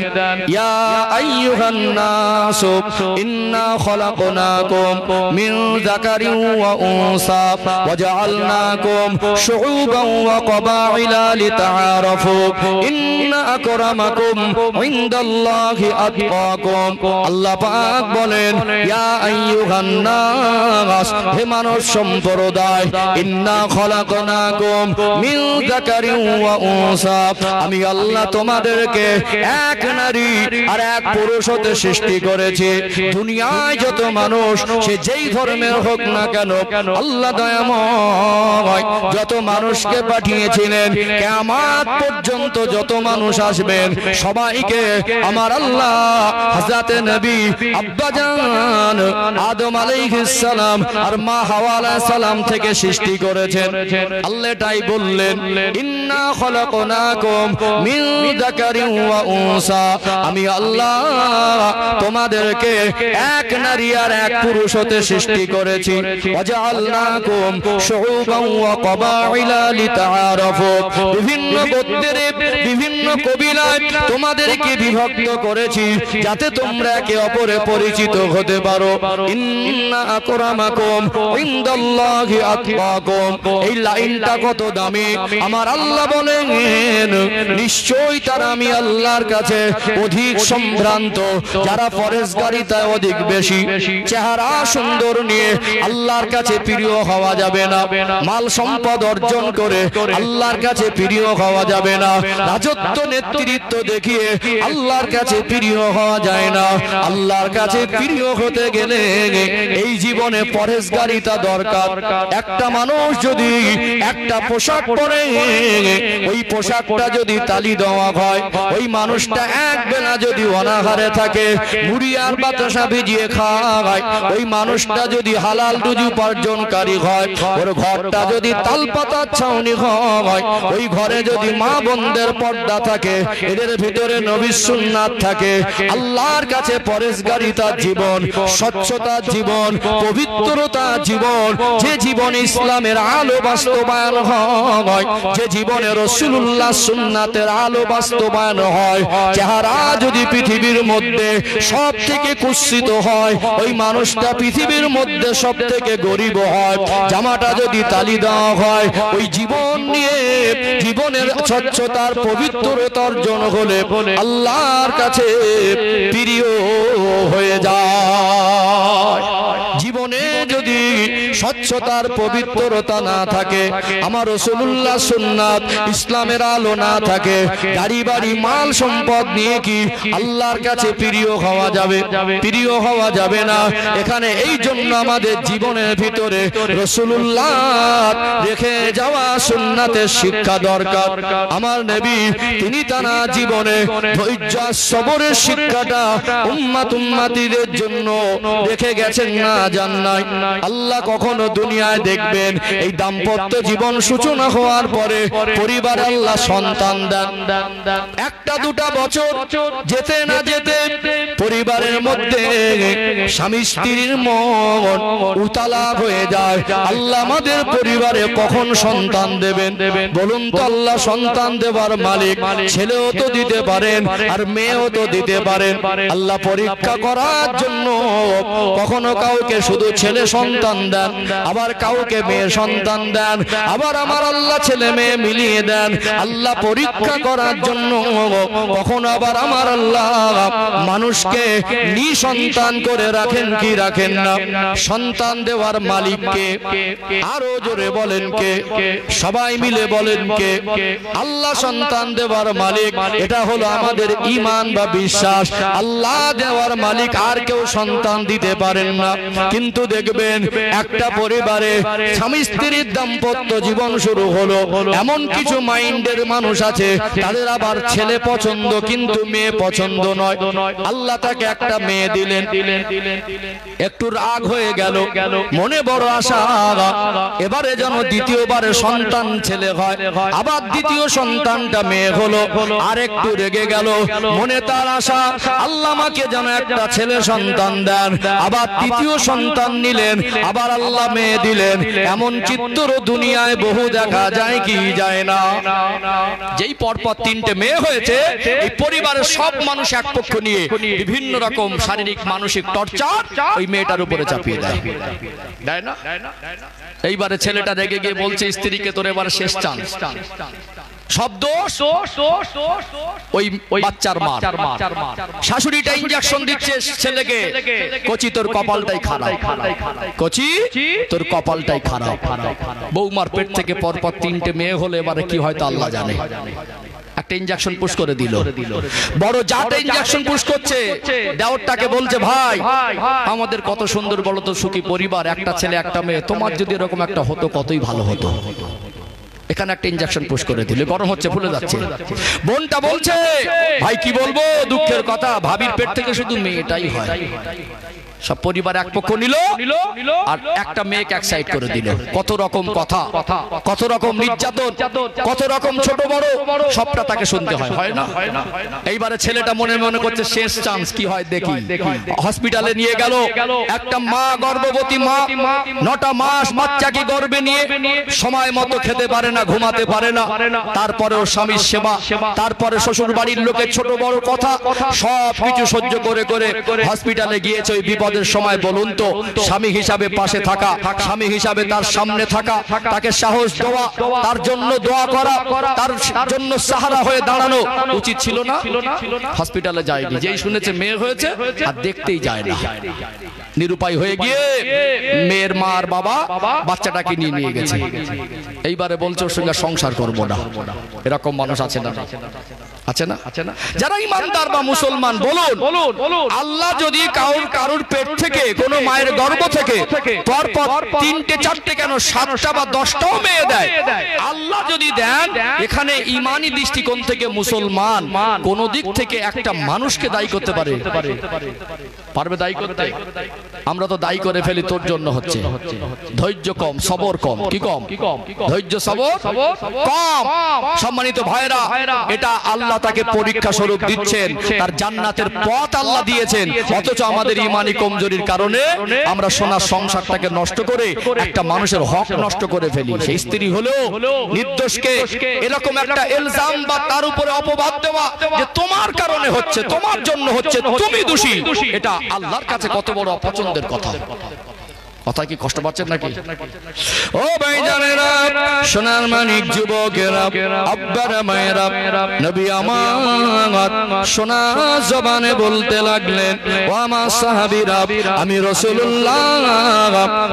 ইয়া আইয়ুহান নাসু ইন্না খলাকনাকুম মিন যাকারিন ওয়া উনসা ওয়া জাআলনাকুম শুউবান ওয়া ক্বাবাইলা লিতাআরাফু ইন্না আকরামাকুম ইনদাল্লাহি আতকাকুম। আল্লাহ পাক বলেন, ইয়া আইয়ুহান নাস, হে মানব সম্প্রদায়, ইন্না খলাকনাকুম মিন যাকারিন ওয়া উনসা, আমি আল্লাহ তোমাদেরকে এক নারী আর এক পুরুষ হতে সৃষ্টি করেছি। দুনিয়ায় যত মানুষ সে যেই ধর্মের হোক না কেন, আল্লাহ দয়াময় যত মানুষকে পাঠিয়েছিলেন, কিয়ামত পর্যন্ত যত মানুষ আসবেন সবাইকে আমার আল্লাহ হযরতে নবী আব্বাজান আদম আলাইহিস সালাম আর মা হাওয়া আলাইহিস সালাম থেকে সৃষ্টি করেছেন। আল্লাহ তাই বললেন, ইন্না খলাকনাকুম মিন যাকারিন ওয়া উনসা, আমি আল্লাহ তোমাদেরকে এক নারী আর এক পুরুষ হতে সৃষ্টি করেছি। ওয়াজআলনাকুম শুউবান ওয়া ক্বাবাইলা লিতাআরাফু, বিভিন্ন গোত্রের বিভিন্ন কবিলায় তোমাদেরকে বিভক্ত করেছি যাতে তোমরা একে অপরে পরিচিত হতে পারো। ইন্না আকরামাকুম ইনদাল্লাহি আতকাকুম, এই লাইনটা কত দামি। আমার আল্লাহ বলেন নিশ্চয়ই তারা আমি আল্লাহর কাছে অধিক সম্ভ্রান্ত যারা পরেশগারিতায় অধিক বেশি। চেহারা সুন্দর নিয়ে আল্লাহর কাছে প্রিয় হওয়া যাবে না, মাল সম্পদ অর্জন করে আল্লাহর কাছে প্রিয় হওয়া যাবে না, রাজত্ব নেতৃত্ব দেখিয়ে আল্লাহর কাছে প্রিয় হওয়া যায় না। আল্লাহর কাছে প্রিয় হতে গেলে এই জীবনে পরেশগারিতা দরকার। একটা মানুষ যদি একটা পোশাক পরে ওই পোশাকটা যদি তালি দেওয়া হয়, ওই মানুষটা এক বেলা যদি অনাহারে থাকে, মুড়ি আর বাতাসা ভিজিয়ে খায়, ওই মানুষটা যদি হালাল রুজি উপার্জনকারী হয়, ওর ঘরটা যদি তালপাতার ছাউনি হয়, ওই ঘরে যদি মা বোনদের পর্দা থাকে, এদের ভিতরে নবীর সুন্নাত থাকে, আল্লাহর কাছে পরেশগারিতার জীবন, স্বচ্ছতার জীবন, পবিত্রতার জীবন, যে জীবনে ইসলামের আলো বাস্তবায়ন হয়, যে জীবনে রাসূলুল্লাহ সুন্নাতের আলো বাস্তবায়ন হয়, চেহারা যদি পৃথিবীর মধ্যে সব থেকে কুৎসিত হয়, ওই মানুষটা পৃথিবীর মধ্যে সব থেকে গরিব হয়। জামাটা যদি তালি দেওয়া হয়, ওই জীবন নিয়ে জীবনের স্বচ্ছতার পবিত্রতা অর্জন হলে আল্লাহর কাছে প্রিয় হয়ে যায়। জীবনে যদি স্বচ্ছতার পবিত্রতা না থাকে, আমার রাসূলুল্লাহ সুন্নাত ইসলামের আলো না থাকে, গাড়ি বাড়ি মাল সম্পদ নিয়ে কি আল্লাহর কাছে প্রিয় হওয়া যাবে? প্রিয় হওয়া যাবে না। এখানে এই জন্য আমাদের জীবনের ভিতরে রাসূলুল্লাহ রেখে যাওয়া সুন্নাতের শিক্ষা দরকার। আমার নবী তিনি তার জীবনে ধৈর্য সবরের শিক্ষাটা উম্মতিদের জন্য রেখে গেছেন না জান নাই। আল্লাহ কখনো দুনিয়ায় দেখবেন এই দাম্পত্য জীবন সূচনা হওয়ার পরে পরিবারে আল্লাহ সন্তান দেন, একটা দুটা বছর যেতে না যেতে পরিবারের মধ্যে স্বামী স্ত্রীর মন উতালা হয়ে যায়। আল্লাহ আমাদের পরিবারে কখন সন্তান দেবেন বলুন তো? আল্লাহ সন্তান দেবার মালিক, ছেলেও তো দিতে পারেন আর মেয়েও তো দিতে পারেন। আল্লাহ পরীক্ষা করার জন্য কখনো কাউকে শুধু ছেলে সন্তান দেন, আবার কাউকে মেয়ে সন্তান দেন, আবার আমার আল্লাহ ছেলে মেয়ে মিলিয়ে দেন আল্লাহ পরীক্ষা করার জন্য। কখনো আবার আমার আল্লাহ মানুষকে নিঃসন্তান করে রাখেন কি রাখেন না? সন্তান দেওয়ার মালিক কে? আরো জোরে বলেন কে? সবাই মিলে বলেন কে? আল্লাহ সন্তান দেওয়ার মালিক। এটা হলো আমাদের ঈমান বা বিশ্বাস। আল্লাহ দেওয়ার মালিক, আর কেউ সন্তান দিতে পারেন না। কিন্তু দেখবেন একটা পরিবারে স্বামী স্ত্রীর দাম্পত্য জীবন শুরু হলো, এমন কিছু মাইন্ডের মানুষ আছে তাদের আবার ছেলে পছন্দ কিন্তু মেয়ে পছন্দ নয়। আল্লাহ তাকে একটা মেয়ে দিলেন, একটু রাগ হয়ে গেল, মনে বড় আশা এবারে যেন দ্বিতীয়বারে সন্তান ছেলে হয়, আবার দ্বিতীয় সন্তানটা মেয়ে হলো, আর একটু রেগে গেল, মনে তার আশা আল্লাহ আমাকে যেন একটা ছেলে সন্তান দেন, আবার তৃতীয় সন্তান নিলেন, আবার আল্লাহ মেয়ে দিলেন। এমন চিত্র দুনিয়ায় বহু দেখা যায় কি যায় না? যেই পরপর তিনটে মেয়ে হয়েছে, এই পরিবারের সব মানুষ এক পক্ষ নিয়ে বিভিন্ন রকম শারীরিক মানসিক টর্চার ওই মেয়েটার উপরে চাপিয়ে দেয়, দেয় না? এইবারে ছেলেটা রেগে গিয়ে বলছে স্ত্রীকে, তোর এবার শেষ চান্স, সব দোষ ওই বাচ্চার মা। শাশুড়িটা ইনজেকশন দিচ্ছে ছেলেকে, কচি তোর কপালটাই খারাপ, কচি তোর কপালটাই খারাপ। বৌমার পেট থেকে পরপর তিনটে মেয়ে হলে এবারে কি হয় তা আল্লাহ জানে। একটা ইনজেকশন পুশ করে দিল, বড় জাতে ইনজেকশন পুশ করছে, দেওরটাকে বলছে ভাই আমাদের কত সুন্দর বলো তো সুখী পরিবার, একটা ছেলে একটা মেয়ে, তোমার যদি এরকম একটা হতো কতই ভালো হতো। এখানে একটা ইনজেকশন পুশ করে দিলে গরম হচ্ছে, ফুলে যাচ্ছে। বোনটা বলছে ভাই কি বলবো, দুঃখের কথা, ভাবির পেট থেকে শুধু মেয়েটাই হয়। সব পরিবার এক পক্ষ নিল আর একটা মেয়েকে এক সাইড করে দিল। কত রকম কথা, কত রকম নির্যাতন, কত রকম ছোট বড় সবটা তাকে শুনতে হয়, হয় না? এইবারে ছেলেটা মনে মনে করছে শেষ চান্স, কি হয় দেখি। হসপিটালে নিয়ে গেল, একটা মা, গর্ভবতী মা, 9টা মাস বাচ্চাকে গর্ভে নিয়ে সময় মতো খেতে পারে না, ঘুমাতে পারে না, তারপরেও স্বামীর সেবা, তারপরে শ্বশুর বাড়ির লোকের ছোট বড় কথা সব কিছু সহ্য করে করে হসপিটালে গিয়েছে। ওই বিপদের সময় বলুন তো, স্বামী হিসাবে পাশে থাকা, স্বামী হিসাবে তার সামনে থাকা, তাকে সাহস দেওয়া, তার জন্য দোয়া করা, তার জন্য সাহারা হয়ে দাঁড়ানো উচিত ছিল না? হসপিটালে যায়নি, যেই শুনেছে মেয়ে হয়েছে আর দেখতেই যায় না। নিরুপায় হয়ে গিয়ে মেয়ের মা আর বাবা বাচ্চাটাকে নিয়ে নিয়ে গেছে। এইবারে বলছে ওর সঙ্গে সংসার করবো না। এরকম মানুষ আছে না? আছে না? যারা ইমানদার বা মুসলমান বলুন, আল্লাহ যদি কারুর পেট থেকে, কোন মায়ের গর্ভ থেকে পরপর 3টে 4টে কেন 7টা বা 10টাও মেয়ে দেয়, আল্লাহ যদি দেন, এখানে ইমানি দৃষ্টিকোণ থেকে মুসলমান কোন দিক থেকে একটা মানুষকে দায়ী করতে পারবে দায়ী করতে? আমরা তো দায়ী করে ফেলি, তোর জন্য হচ্ছে। ধৈর্য কম, সবর কম। কি কম? ধৈর্য সবর কম। সম্মানিত ভাইরা, এটা আল্লাহ তাকে পরীক্ষা স্বরূপ দিচ্ছেন, তার জান্নাতের পথ আল্লাহ দিয়েছেন, অথচ আমাদের ইমানি কমজোরির কারণে আমরা সোনার সংসারটাকে নষ্ট করে একটা মানুষের হক নষ্ট করে ফেলি। সেই স্ত্রী হলেও নির্দোষকে এরকম একটা ইলজাম বা তার উপরে অপবাদ দেওয়া যে তোমার কারণে হচ্ছে, তোমার জন্য হচ্ছে, তুমি দোষী, এটা আল্লাহর কাছে কত বড় অপছন্দের কথা। কথা কি কষ্ট পাচ্ছেন নাকি? ও ভাইজানেরা, সোনার মানিক যুবকেরা, আব্বারা মায়েরা, নবী আমার সোনা জবানে বলতে লাগলেন, ও আমার সাহাবীরা, আমি রাসূলুল্লাহ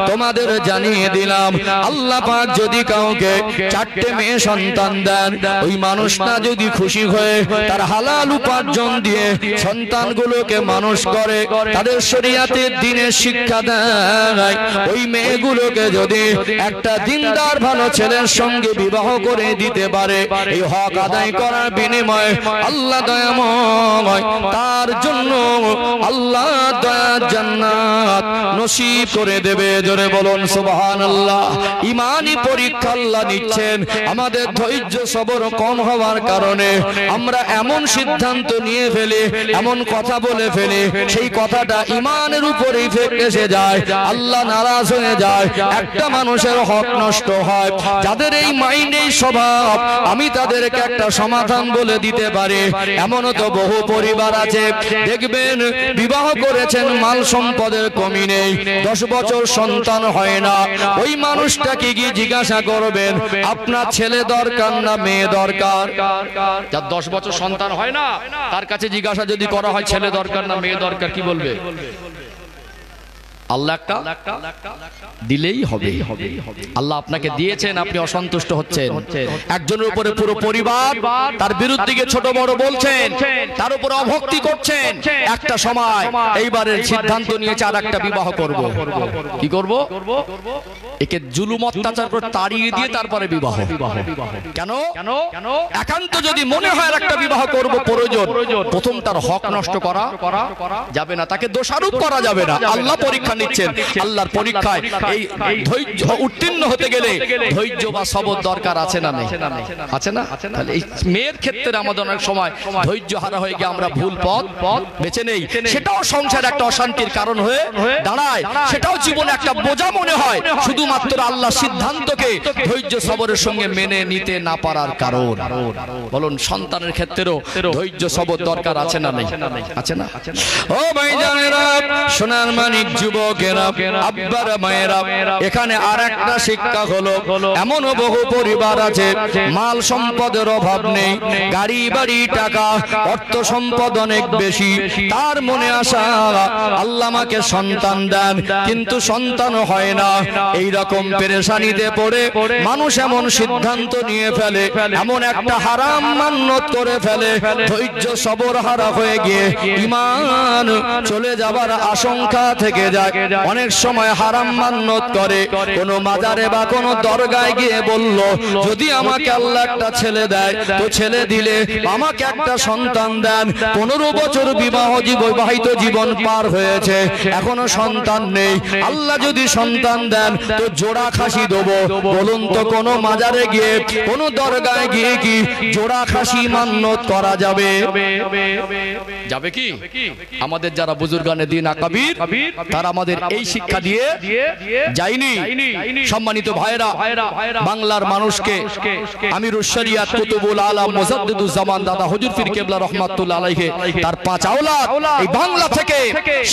তোমাদের জানিয়ে দিলাম, আল্লাহ পাক যদি কাউকে 4টে মেয়ে সন্তান দেন, ওই মানুষটা যদি খুশি হয়ে তার হালাল উপার্জন দিয়ে সন্তানগুলোকে মানুষ করে, তাদের শরীয়তের দ্বীনের শিক্ষা দেয়, ওই মেয়েগুলোকে যদি একটা দিনদার ভালো ছেলের সঙ্গে বিবাহ করে দিতে পারে, এই হক আদায় করার বিনিময়ে আল্লাহ দয়াময় তার জন্য আল্লাহ দয়ার জান্নাত নসিব করে দেবে। জোরে বলুন সুবহানাল্লাহ। ইমানি পরীক্ষা আল্লাহ নিচ্ছেন। আমাদের ধৈর্য সবর কম হওয়ার কারণে আমরা এমন সিদ্ধান্ত নিয়ে ফেলি, এমন কথা বলে ফেলি, সেই কথাটা ইমানের উপরেই এসে যায়, আল্লাহ নারাজ হয়ে যায়, একটা মানুষের হক নষ্ট হয়। যাদের এই মাইন্ড, এই স্বভাব, আমি তাদেরকে একটা সমাধান বলে দিতে পারি। এমনও তো বহু পরিবার আছে, দেখবেন বিবাহ করেছেন, মাল সম্পদের কমি নেই, 10 বছর সন্তান হয় না। ওই মানুষটাকে গিয়ে জিজ্ঞাসা করবেন, আপনার ছেলে দরকার না মেয়ে দরকার? যার 10 বছর সন্তান হয় না, তার কাছে জিজ্ঞাসা যদি করা হয় ছেলে দরকার না মেয়ে দরকার, কি বলবে? আল্লাহ একটা দিলেই হবে। আল্লাহ আপনাকে দিয়েছেন, আপনি অসন্তুষ্ট হচ্ছেন, একজনের উপরে পুরো পরিবার তার বিরুদ্ধে গিয়ে ছোট বড় বলছেন, তার উপরে অভক্তি করছেন। একটা সময় এইবারের সিদ্ধান্ত নিয়েছে আর একটা বিবাহ করব। কি করব? একে জুলুম অত্যাচার করে তাড়িয়ে দিয়ে তারপরে বিবাহ। কেন? একান্ত যদি মনে হয় আর একটা বিবাহ করব প্রয়োজন, প্রথম তার হক নষ্ট করা যাবে না, তাকে দোষারোপ করা যাবে না। আল্লাহ পরীক্ষা নিচ্ছেন। আল্লাহর পরীক্ষায় এই ধৈর্য উত্তীর্ণ হতে গেলে ধৈর্য বা সবর দরকার আছে না নেই? আছে না? তাহলে এই মেয়ের ক্ষেত্রে আমাদের অনেক সময় ধৈর্য হারা হয়ে গিয়ে আমরা ভুল পথ বেছে নেই, সেটাও সংসারে একটা অশান্তির কারণ হয়ে দাঁড়ায়, সেটাও জীবনে একটা বোঝা মনে হয়, শুধুমাত্র আল্লাহর সিদ্ধান্তকে ধৈর্য সবরের সঙ্গে মেনে নিতে না পারার কারণ। বলুন, সন্তানের ক্ষেত্রেও ধৈর্য সবর দরকার আছে না নেই? আছে না? ও ভাইজানেরা, সোনার মানিক যুবকেরা, আব্বারা মায়েরা, এখানে আর একটা শিক্ষা হলো, এমনও বহু পরিবার আছে মাল সম্পদের অভাব নেই, গাড়ি বাড়ি টাকা অর্থ সম্পদ অনেক বেশি, তার মনে আশা আল্লাহ আমাকে সন্তান দেন, কিন্তু সন্তান হয় না। এই রকম পেরেশানিতে পড়ে মানুষ এমন সিদ্ধান্ত নিয়ে ফেলে, এমন একটা হারাম মান্যত করে ফেলে, ধৈর্য সবর হারা হয়ে গিয়ে ঈমান চলে যাবার আশঙ্কা থেকে যায়। অনেক সময় হারাম মান্যত করে কোন মাজারে বা কোন দরগায় গিয়ে বলল যদি আমাকে আল্লাহ একটা ছেলে দেয় তো ছেলে দিলে আমাকে একটা সন্তান দেন। 15 বছর বিবাহিত জীবন পার হয়েছে, এখনো সন্তান নেই। আল্লাহ যদি সন্তান দেন তো জোড়া খাসি দেবো। বলুন তো কোন মাজারে গিয়ে কোন দরগায় গিয়ে কি জোড়া খাসি মান্যত করা যাবে? যাবে কি? আমাদের যারা বুজুর্গানে দিন আকাবির তারা আমাদের এই শিক্ষা দিয়ে যায়নি। সম্মানিত ভাইরা, বাংলার মানুষকে আমিরুশ শরিয়াত কুতুবুল আলাম মুজাদ্দিদুজ জামান দাদা হুজুর পীর কেবলা রাহমাতুল্লাহ আলাইহি তার 5 আওলাদ এই বাংলা থেকে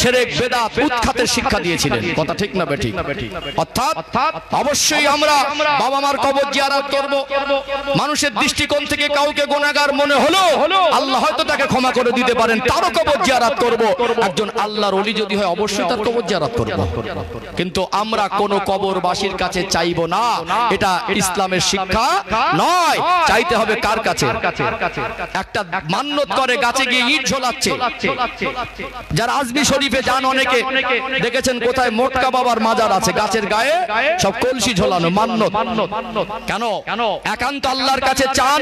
শিরক বিদআত উৎখাতের শিক্ষা দিয়েছিলেন। কথা ঠিক না বেঠিক? অর্থাৎ অবশ্যই আমরা বাবা মার কবর জিয়ারত করব। মানুষের দৃষ্টিকোণ থেকে কাউকে গুনাহগার মনে হলো আল্লাহ হয়তো তাকে ক্ষমা করে দিতে পারেন, তারও কবর জিয়ারত করব। একজন আল্লাহর ওলি যদি হয় অবশ্যই তার কবর জিয়ারত করব। কিন্তু আমরা কোন কবরবাসীর কাছে চাইবো না, এটা ইসলামের শিক্ষা নয়। চাইতে হবে কার কাছে? একটা মান্যত করে গাছে গিয়ে ইট ঝোলাচ্ছে। যারা আজমি শরীফে যান অনেকে দেখেছেন কোথায় মোটকা বাবার মাজার আছে, গাছের গায়ে সব কলসি ঝোলানো মান্যত। কেন? একান্ত আল্লাহর কাছে চান,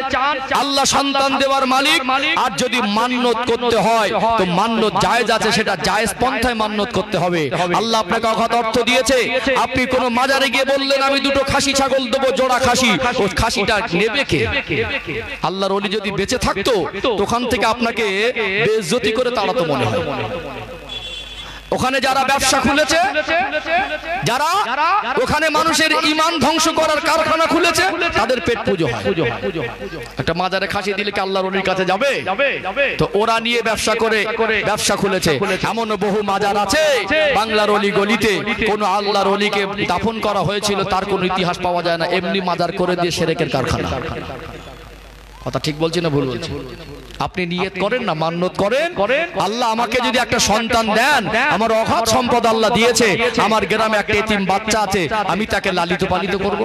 আল্লাহ সন্তান দেওয়ার মালিক। আর যদি মান্যত করতে হয় তো মান্যত জায়েজ আছে, সেটা জায়েজ পন্থায় মান্যত করতে হবে। আল্লাহ আপনাকে অগাধ অর্থ দিয়েছে, আপনি কোন মাজারে গিয়ে বললেন আমি দুটো খাসি ছাগল দেবো, জোড়া খাসি, ও খাসিটা নেবে কে? আল্লাহর ওলি যদি বেঁচে থাকতো তখন থেকে আপনাকে বেইজ্জতি করে তাড়াতো মনে হয়। ওখানে যারা ব্যবসা খুলেছে, যারা ওখানে মানুষের ঈমান ধ্বংস করার কারখানা খুলেছে, তাদের পেট পুজো হয়। একটা মাজারে খাসি দিলে কি আল্লাহর ওলির কাছে যাবে? তো ওরা নিয়ে ব্যবসা করে ব্যবসা খুলেছে। এমন বহু মাজার আছে বাংলার অলি গলিতে, কোন আল্লাহর ওলিকে দাফন করা হয়েছিল তার কোনো ইতিহাস পাওয়া যায় না। এমনি মাজার করে দিয়ে শিরকের কারখানা। কথা ঠিক বলছি না ভুল বলছি? আপনি নিয়ত করেন না, মান্যত করেন, আল্লাহ আমাকে যদি একটা সন্তান দেন, আমার অগাধ সম্পদ আল্লাহ দিয়েছে, আমার গ্রামে একটা এতিম বাচ্চা আছে, আমি তাকে লালিত পালিত করব।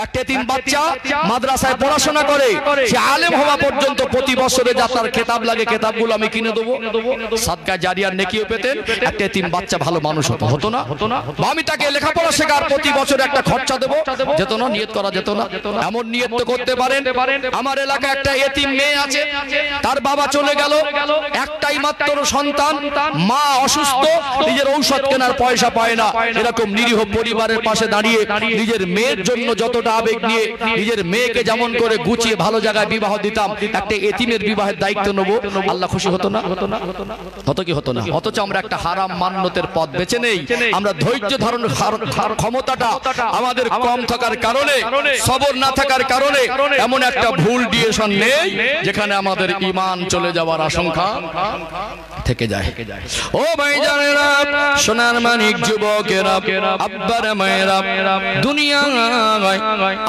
একটা এতিম বাচ্চা মাদ্রাসায় পড়াশোনা করে, সে আলেম হওয়া পর্যন্ত প্রতি বছরে যা তার খেতাব লাগে খেতাবগুলো আমি কিনে দেবো। সাদকা জারিয়ার নেকিও পেতেন, একটা এতিম বাচ্চা ভালো মানুষ হতো না? বা আমি তাকে লেখাপড়া শেখার প্রতি বছরে একটা খরচা দেবো, যেত না? নিয়ত করা যেত না? এমন নিয়ত তো করতে পারেন। আমার এলাকায় একটা এতিম মেয়ে আছে, তার বাবা চলে গেল, একটাই মাত্র সন্তান, মা অসুস্থ, নিজের ঔষধ কেনার পয়সা পায় না। এরকম নিরীহ পরিবারের পাশে দাঁড়িয়ে নিজের মেয়ের জন্য যতটা আবেগ নিয়ে নিজের মেয়েকে যেমন করে গুছিয়ে ভালো জায়গায় বিবাহ দিতাম, একটা এতিমের বিবাহের দায়িত্ব নেবো, আল্লাহ খুশি হতো না? হতো কি হতো না? অথচ আমরা একটা হারাম মান্যতের পথ বেছে নেই। আমরা ধৈর্য ধারণ ক্ষমতাটা আমাদের কম থাকার কারণে, সবর না থাকার কারণে এমন একটা ভুল ডিসিশন নেই যেখানে আমাদের ঈমান চলে যাওয়ার আশঙ্কা থেকে যায়। ও ভাইজানেরা, সোনার মানিক যুবকেরা, আব্বার মায়েরা, দুনিয়ায়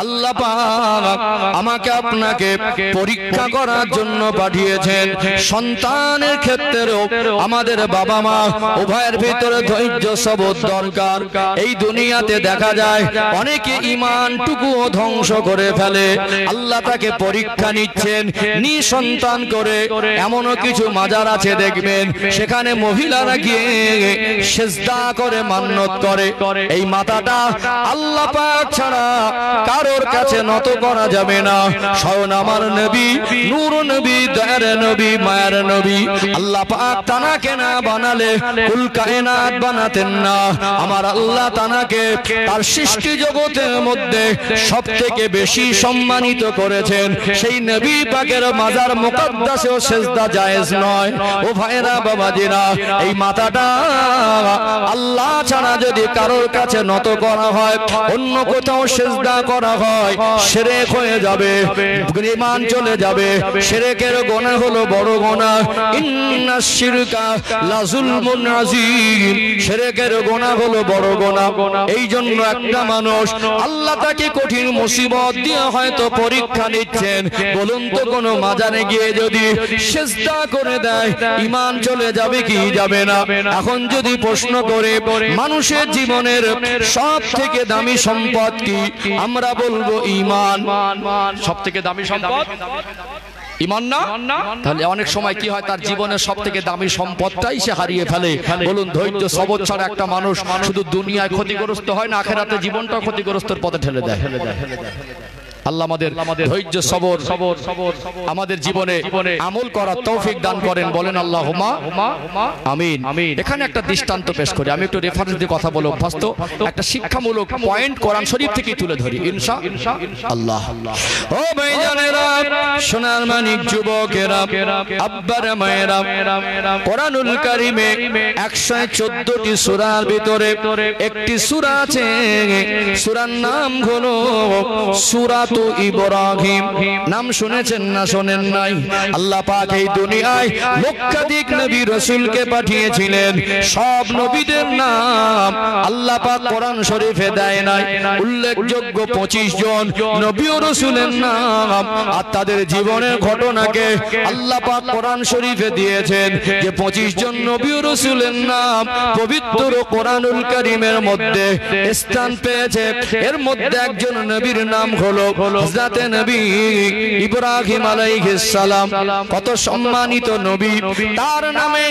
আল্লাহ পাক আমাকে আপনাকে পরীক্ষা করার জন্য পাঠিয়েছেন। সন্তানের ক্ষেত্রেও আমাদের বাবা মা উভয়ের ভিতরে ধৈর্য সবর দরকার। এই দুনিয়াতে দেখা যায় অনেকে ঈমানটুকুও ধ্বংস করে ফেলে। আল্লাহ তাকে পরীক্ষা নিচ্ছেন নিঃসন্তান করে। এমনও কিছু মাজার আছে দেখবেন, সেখানে মহিলারা গিয়ে সিজদা করে মান্যত করে। এই মাথাটা আল্লাহ পাক ছাড়া কারোর কাছে নত করা যাবে না। স্বয়ং আমার নবী, নূর নবী, দয়ার নবী, মায়ার নবী, আল্লাহ পাক তানাকে না বানালে কুল কায়নাত বানাতেন না। আমার আল্লাহ তানাকে তার সৃষ্টি জগতের মধ্যে সবথেকে বেশি সম্মানিত করেছেন। সেই নবী পাকের মাজার মুকদ্দাসেও সিজদা জায়েজ নয়। ও ভাইরা বাবাজিরা, এই মাথাটা আল্লাহ ছাড়া যদি কারোর কাছে নত করা হয়, অন্য কোথাও সিজদা করা হয়, শিরক হয়ে যাবে, ঈমান চলে যাবে। শিরকের গুনাহ হলো বড় গুনাহ। ইন্নাশ শিরকা লাযুলমুন আযীম। শিরকের গুনাহ হলো বড় গুনাহ। এই জন্য একটা মানুষ আল্লাহ তাকে কঠিন মুসিবত দিয়ে হয়তো পরীক্ষা নিচ্ছেন। বলুন তো কোন মাজারে গিয়ে যদি সিজদা করে দেয়, ঈমান চলে যাবে কি যাবে না? এখন যদি প্রশ্ন করে মানুষের জীবনের সব থেকে দামি সম্পদ কি, আমরা বলবো ঈমান। সব থেকে দামি সম্পদ ঈমান না? তাহলে অনেক সময় কি হয়, তার জীবনের সবথেকে দামি সম্পদটাই সে হারিয়ে ফেলে। বলুন, ধৈর্য সবর ছাড়া একটা মানুষ শুধু দুনিয়ায় ক্ষতিগ্রস্ত হয় না, আখিরাতে জীবনটাও ক্ষতিগ্রস্তের পথে ঠেলে দেয়। আল্লাহ আমাদের ধৈর্য সবর আমাদের জীবনে আমল করার তৌফিক দান করেন। বলেন আল্লাহুম্মা আমিন। এখানে একটা দৃষ্টান্ত পেশ করি, আমি একটু রেফারেন্স দিয়ে কথা বলে অভ্যস্ত। একটা শিক্ষামূলক পয়েন্ট কোরআন শরীফ থেকে তুলে ধরি ইনশাআল্লাহ। ও ভাইজানেরা, সোনার মানিক যুবকেরা, আব্বারা মায়েরা, কোরআনুল কারীমে 114টি সূরার ভিতরে একটি সূরা আছে, সূরার নাম হলো সূরা ইব্রাহিম। নাম শুনেছেন না শোনেন নাই? আল্লাহ পাক এই দুনিয়ায় লক্ষাধিক নবী রাসূলকে পাঠিয়েছিলেন, সব নবীদের নাম আল্লাহ পাক কোরআন শরীফে দেয় নাই। উল্লেখযোগ্য 25 জন নবী ও রাসূলের নাম আর তাদের জীবনের ঘটনাকে আল্লাহ পাক কোরআন শরীফে দিয়েছেন, যে 25 জন নবী ও রাসূলের নাম পবিত্র কোরআনুল কারীমের মধ্যে স্থান পেয়েছে। এর মধ্যে একজন নবীর নাম হলো হযরত নবী ইব্রাহিম আলাইহিস সালাম। কত সম্মানিত নবী, তার নামে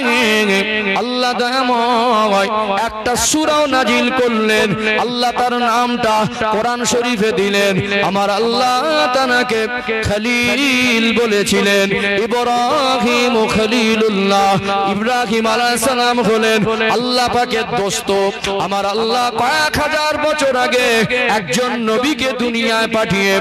আল্লাহ দয়াময় একটা সূরাও নাজিল করলেন। আল্লাহ তার নামটা কোরআন শরীফে দিলেন। আমার আল্লাহ তাকে খলিল বলেছিলেন। ইব্রাহিম ও খলিলুল্লাহ, ইব্রাহিম আলাইহিস সালাম হলেন আল্লাহ পাকের দোস্ত। আমার আল্লাহ কয়েক হাজার বছর আগে একজন নবীকে দুনিয়ায় পাঠিয়ে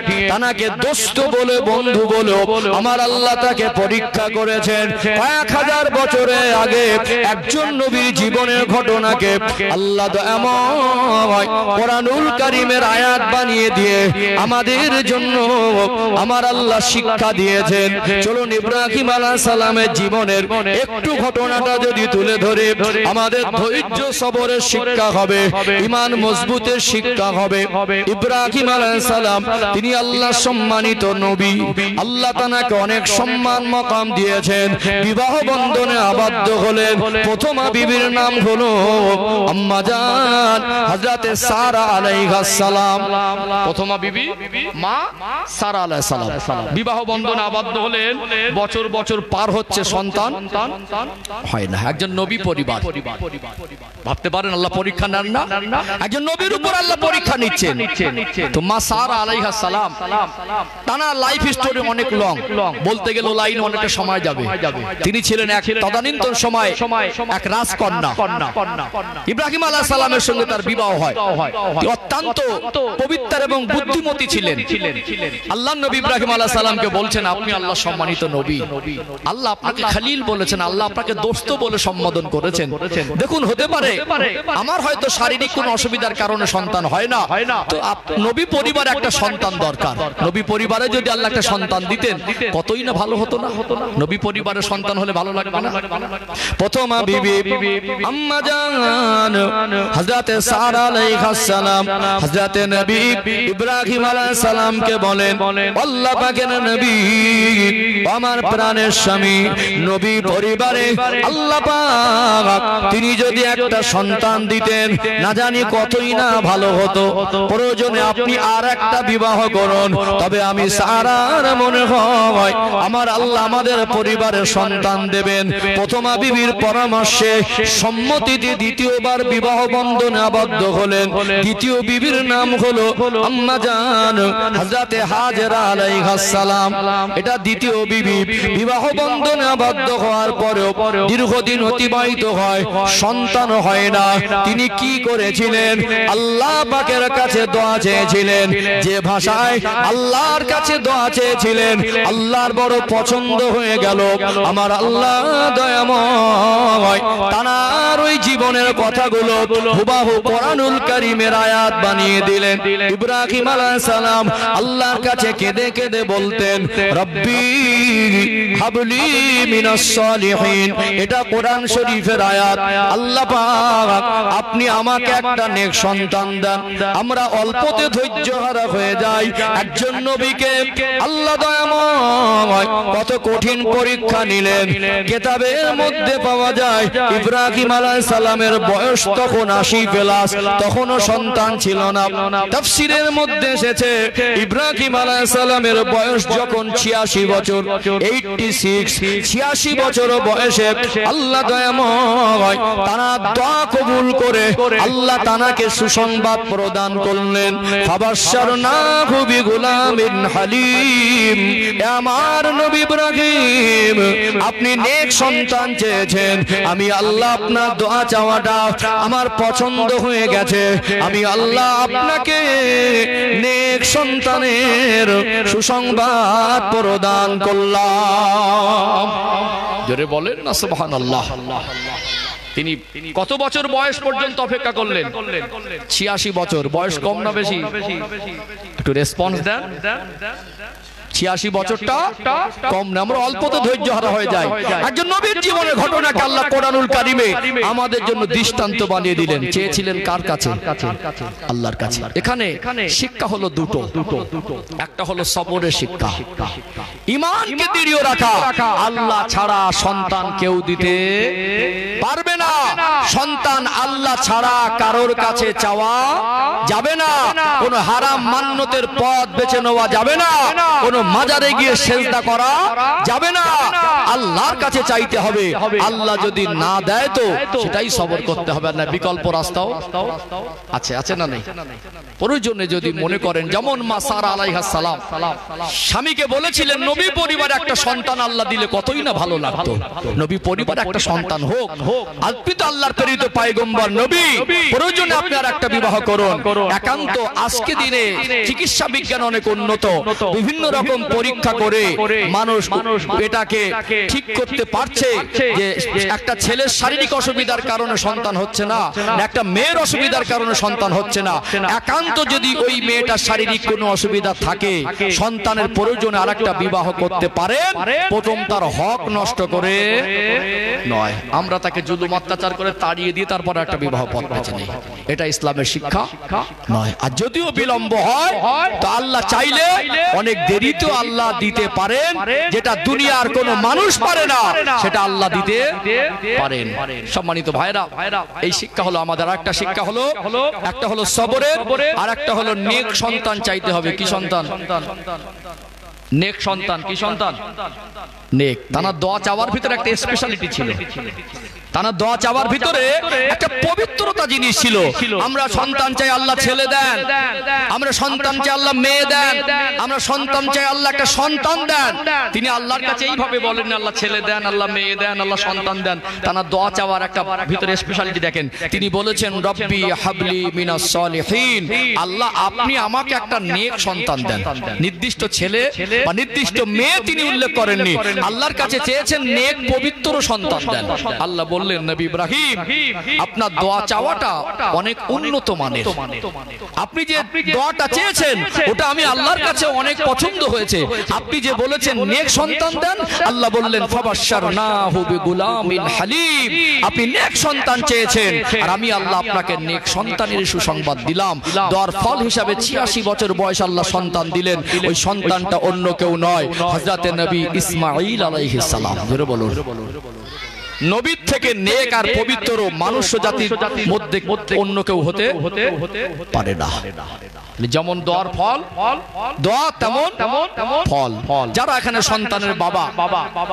তাকে দোস্ত বলে, বন্ধু বলে আমার আল্লাহ তাকে পরীক্ষা করেছেন। কয়েক হাজার বছরে আগে একজন নবীর জীবনের ঘটনাকে আল্লাহ দয়াময় কোরআনুল কারীমের আয়াত বানিয়ে দিয়ে আমাদের জন্য আমার আল্লাহ শিক্ষা দিয়েছেন। চলুন ইব্রাহিম আলাইহিস সালামের জীবনের একটু ঘটনাটা যদি তুলে ধরে, আমাদের ধৈর্য সবরের শিক্ষা হবে, ঈমান মজবুতের শিক্ষা হবে। ইব্রাহিম আলাইহিস সালাম তিনি আল্লাহ সম্মানিত নবী, আল্লাহ তাকে অনেক সম্মান মাকাম দিয়েছেন। বিবাহ বন্ধনে আবদ্ধ হলেন। প্রথমা বিবির নাম হলো আম্মা জান হযরতে সারা আলাইহিস সালাম। প্রথমা বিবি মা সারা আলাইহিস সালাম বিবাহ বন্ধনে আবদ্ধ হলেন। বছর বছর পার হচ্ছে, সন্তান হয় না। একজন নবী পরিবার, ভাবতে পারেন আল্লাহ পরীক্ষা নেন না? একজন নবীর উপর আল্লাহ পরীক্ষা নিচ্ছেন। তো মা সারা আলাইহিস সালাম, তার লাইফ স্টোরি অনেক লং, বলতে গেলে লাইন অনেকটা সময় যাবে। তিনি ছিলেন এক তদানীন্তন সময় এক রাজকন্যা। ইব্রাহিম আলাইহিস সালামের সঙ্গে তার বিবাহ হয়। অত্যন্ত পবিত্র এবং বুদ্ধিমতী ছিলেন। আল্লাহ নবী ইব্রাহিম আলাইহিস সালামকে বলছেন, আপনি আল্লাহ সম্মানিত নবী, আল্লাহ আপনাকে খলিল বলেছেন, আল্লাহ আপনাকে দোস্ত বলে সম্বোধন করেছেন। দেখুন, হতে পারে আমার হয়তো শারীরিক কোনো অসুবিধার কারণে সন্তান হয় না, তো নবী পরিবার একটা সন্তান দরকার। নবী পরিবারে যদি আল্লাহ একটা সন্তান দিতেন কতই না ভালো হতো না? নবী পরিবারের সন্তান হলে ভালো লাগবে না? প্রথমা বিবি আম্মা জান হযরতে সারা আলাইহিস সালাম হযরতে নবী ইব্রাহিম আলাইহিস সালামকে বলেন, আল্লাহ পাকের নবী, আমার প্রাণের স্বামী, নবী পরিবারে আল্লাহ পাক তিনি যদি একটা সন্তান দিতেন না জানি কতই না ভালো হতো। প্রয়োজনে আপনি আর একটা বিবাহ করুন, তবে আমি সারার মনে হয় আমার আল্লাহ আমাদের পরিবারের সন্তান দেবেন। প্রথমা বিবির পরামর্শে সম্মতিতে দ্বিতীয়বার বিবাহ বন্ধনে আবদ্ধ হলেন। দ্বিতীয় বিবির নাম হলো আম্মা জান হযরতে হাজেরা আলাইহিস সালাম। এটা দ্বিতীয় বিবি। বিবাহ বন্ধনে আবদ্ধ হওয়ার পরেও দীর্ঘদিন অতিবাহিত হয়, সন্তান হয় না। তিনি কি করেছিলেন? আল্লাহ পাকের কাছে দোয়া চেয়েছিলেন। যে ভাষায় আল্লাহর কাছে দোয়া চেয়েছিলেন, আল্লাহর বড় পছন্দ হয়ে গেল। আমার আল্লাহ দয়াময় তার ওই জীবনের কথাগুলো হুবাহু কোরআনুল কারীমের আয়াত বানিয়ে দিলেন। ইব্রাহিম আলাইহিস সালাম আল্লাহর কাছে কেঁদে কেঁদে বলতেন, রব্বি হাবলি মিনাস সালিহিন। এটা কোরআন শরীফের আয়াত। আল্লাহ পাক আপনি আমাকে একটা নেক সন্তান দেন। আমরা অল্পতে ধৈর্য হারা হয়ে যাই। একজন নবীকে আল্লাহ দয়াময় কত কঠিন পরীক্ষা নিলেন। কিতাবের মধ্যে পাওয়া যায় ইব্রাহিম আলাইহিস সালামের বয়স তখন 80 প্লাস। তখন তখনও সন্তান ছিল না। তাফসীরের মধ্যে এসেছে ইব্রাহিম আলাইহিস সালামের বয়স যখন 86 বছর, 86 বছর বয়সে আল্লাহ দয়াময় তারা দোয়া কবুল করে আল্লাহ তানাকে সুসংবাদ প্রদান করলেন। ফাবাশশারনাহু বিগুলামিন হালিম। আমার নবী ইব্রাহিম, আপনি নেক সন্তান চেয়েছেন, আমি আল্লাহ আপনার দোয়া চাওয়াটা আমার পছন্দ হয়ে গেছে। আমি আল্লাহ আপনাকে নেক সন্তানের সুসংবাদ প্রদান করলাম। জোরে বলেন না সুবহানাল্লাহ। তিনি কত বছর বয়স পর্যন্ত অপেক্ষা করলেন? 86 বছর। বয়স কম না বেশি? একটু রেসপন্স দেন। 86 বছরটা কম না। আমরা অল্পতে ধৈর্য হারা হয়ে যায়। একজন নবীর জীবনের ঘটনাকে আল্লাহ কোরআনুল কারিমে আমাদের জন্য দৃষ্টান্ত বানিয়ে দিলেন। চেয়েছিলেন কার কাছে? আল্লাহর কাছে। এখানে শিক্ষা হলো দুটো। একটা হলো সবরের শিক্ষা, ঈমানকে দৃঢ় রাখা। আল্লাহ ছাড়া সন্তান কেউ দিতে পারবে না। সন্তান আল্লাহ ছাড়া কারোর কাছে চাওয়া যাবে না। কোন হারাম মান্যতের পথ বেছে নেওয়া যাবে না। কোন মাজারে গিয়ে সেজদা করা যাবে না। আল্লাহর কাছে চাইতে হবে। আল্লাহ যদি না দেয় তো সেটাই সবর করতে হবে, না বিকল্প রাস্তাও আছে না নেই? প্রয়োজনে যদি মনে করেন, যেমন মা সারা আলাইহিস সালাম স্বামীকে বলেছিলেন নবী পরিবারে একটা সন্তান আল্লাহ দিলে কতই না ভালো লাগতো। নবী পরিবারে একটা সন্তান হোক। আপনি তো আল্লাহর প্রেরিত পয়গম্বর নবী, প্রয়োজনে আপনি আর একটা বিবাহ করুন। একান্ত আজকে দিনে চিকিৎসা বিজ্ঞান অনেক উন্নত, বিভিন্ন রকম পরীক্ষা করে মানুষ এটাকে ঠিক করতে পারছে যে একটা ছেলের শারীরিক অসুবিধার কারণে সন্তান হচ্ছে না, একটা মেয়ের অসুবিধার কারণে সন্তান হচ্ছে না। একান্ত যদি ওই মেয়েটার শারীরিক কোনো অসুবিধা থাকে, সন্তানের প্রয়োজনে আরেকটা বিবাহ করতে পারেন, প্রথম তার হক নষ্ট করে নয়, আমরা তাকে জুলুম অত্যাচার করে তাড়িয়ে দিয়ে তারপর একটা বিবাহ পথ বেছে নেই। এটা ইসলামের শিক্ষা নয়। আর যদিও বিলম্ব হয় তো আল্লাহ চাইলে অনেক দেরিতেও আল্লাহ দিতে পারেন। যেটা দুনিয়ার কোনো মানুষ পারে না সেটা আল্লাহ দিতে পারেন। সম্মানিত ভাইরা, এই শিক্ষা হলো আমাদের। একটা শিক্ষা হলো, একটা হলো সবরের, আর একটা হলো নেক সন্তান চাইতে হবে। কি সন্তান? নেক সন্তান। কি সন্তান? নেক। তার দোয়া চাওয়ার ভিতরে একটা স্পেশালিটি ছিল। তার দোয়া চাওয়ার ভিতরে একটা পবিত্রতা জিনিস ছিল। আমরা সন্তান চাই আল্লাহ ছেলে দেন, আমরা সন্তান চাই আল্লাহ মেয়ে দেন, আমরা সন্তান চাই আল্লাহ একটা সন্তান দেন। তিনি আল্লাহর কাছে এইভাবে বলেন, আল্লাহ ছেলে দেন, আল্লাহ মেয়ে দেন, আল্লাহ সন্তান দেন। তার দোয়া চাওয়ার একটা ভিতরে স্পেশালিটি দেখেন। তিনি বলেছেন, রব্বি হাবলি মিনাস সলিহিন, আল্লাহ আপনি আমাকে একটা নেক সন্তান দেন। নির্দিষ্ট ছেলে বা নির্দিষ্ট মেয়ে তিনি উল্লেখ করেননি। আল্লাহর কাছে চেয়েছেন নেক পবিত্র সন্তান দেন। আল্লাহ বললেন, নবী ইব্রাহিম আপনার দোয়া চাওয়াটা অনেক উন্নত মানের। আপনি যে দোয়াটা চেয়েছেন ওটা আমি আল্লাহর কাছে অনেক পছন্দ হয়েছে। আপনি যে বলেছেন নেক সন্তান দেন, আল্লাহ বললেন ফাবাশশারনাহু বিগুলামিন হালিম। আপনি নেক সন্তান চেয়েছেন আর আমি আল্লাহ আপনাকে নেক সন্তানের সুসংবাদ দিলাম। দোয়ার ফল হিসাবে 86 বছর বয়স আল্লাহ সন্তান দিলেন। ওই সন্তানটা অন্য কেউ নয়, হযরতে নবী ইসমাঈল আলাইহিস সালাম। জোরে বলুন। নবীর থেকে নেক আর পবিত্র মানুষ জাতির মধ্যে অন্য কেউ হতে পারে না। যেমন দোয়ার ফল, দোয়া তেমন ফল। যারা এখানে সন্তানের বাবা,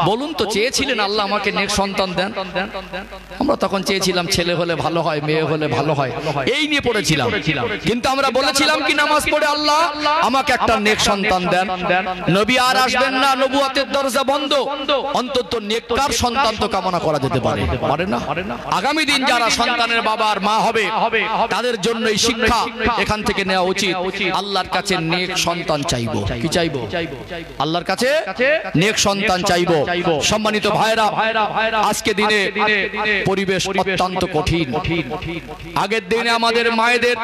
বলুন তো চেয়েছিলেন আল্লাহ আমাকে নেক সন্তান দেন? আমরা তখন চেয়েছিলাম ছেলে হলে ভালো হয়, মেয়ে হলে ভালো হয়, এই নিয়ে পড়েছিলাম। কিন্তু আমরা বলেছিলাম কি নামাজ পড়ে, আল্লাহ আমাকে একটা নেক সন্তান দেন। নবী আর আসবেন না, নবুয়তের দরজা বন্ধ, অন্তত নেককার সন্তান তো কামনা করা যেতে পারে না? আগামী দিন যারা সন্তানের বাবা আর মা হবে তাদের জন্য এই শিক্ষা এখান থেকে নেওয়া উচিত। আল্লাহর কাছে নেক সন্তান চাইবো। কি চাইবো? আল্লাহর কাছে নেক সন্তান চাইবো। সম্মানিত ভাইরা, আজকে দিনে পরিবেশ অত্যন্ত কঠিন। আগের দিনে আমাদের মায়েদের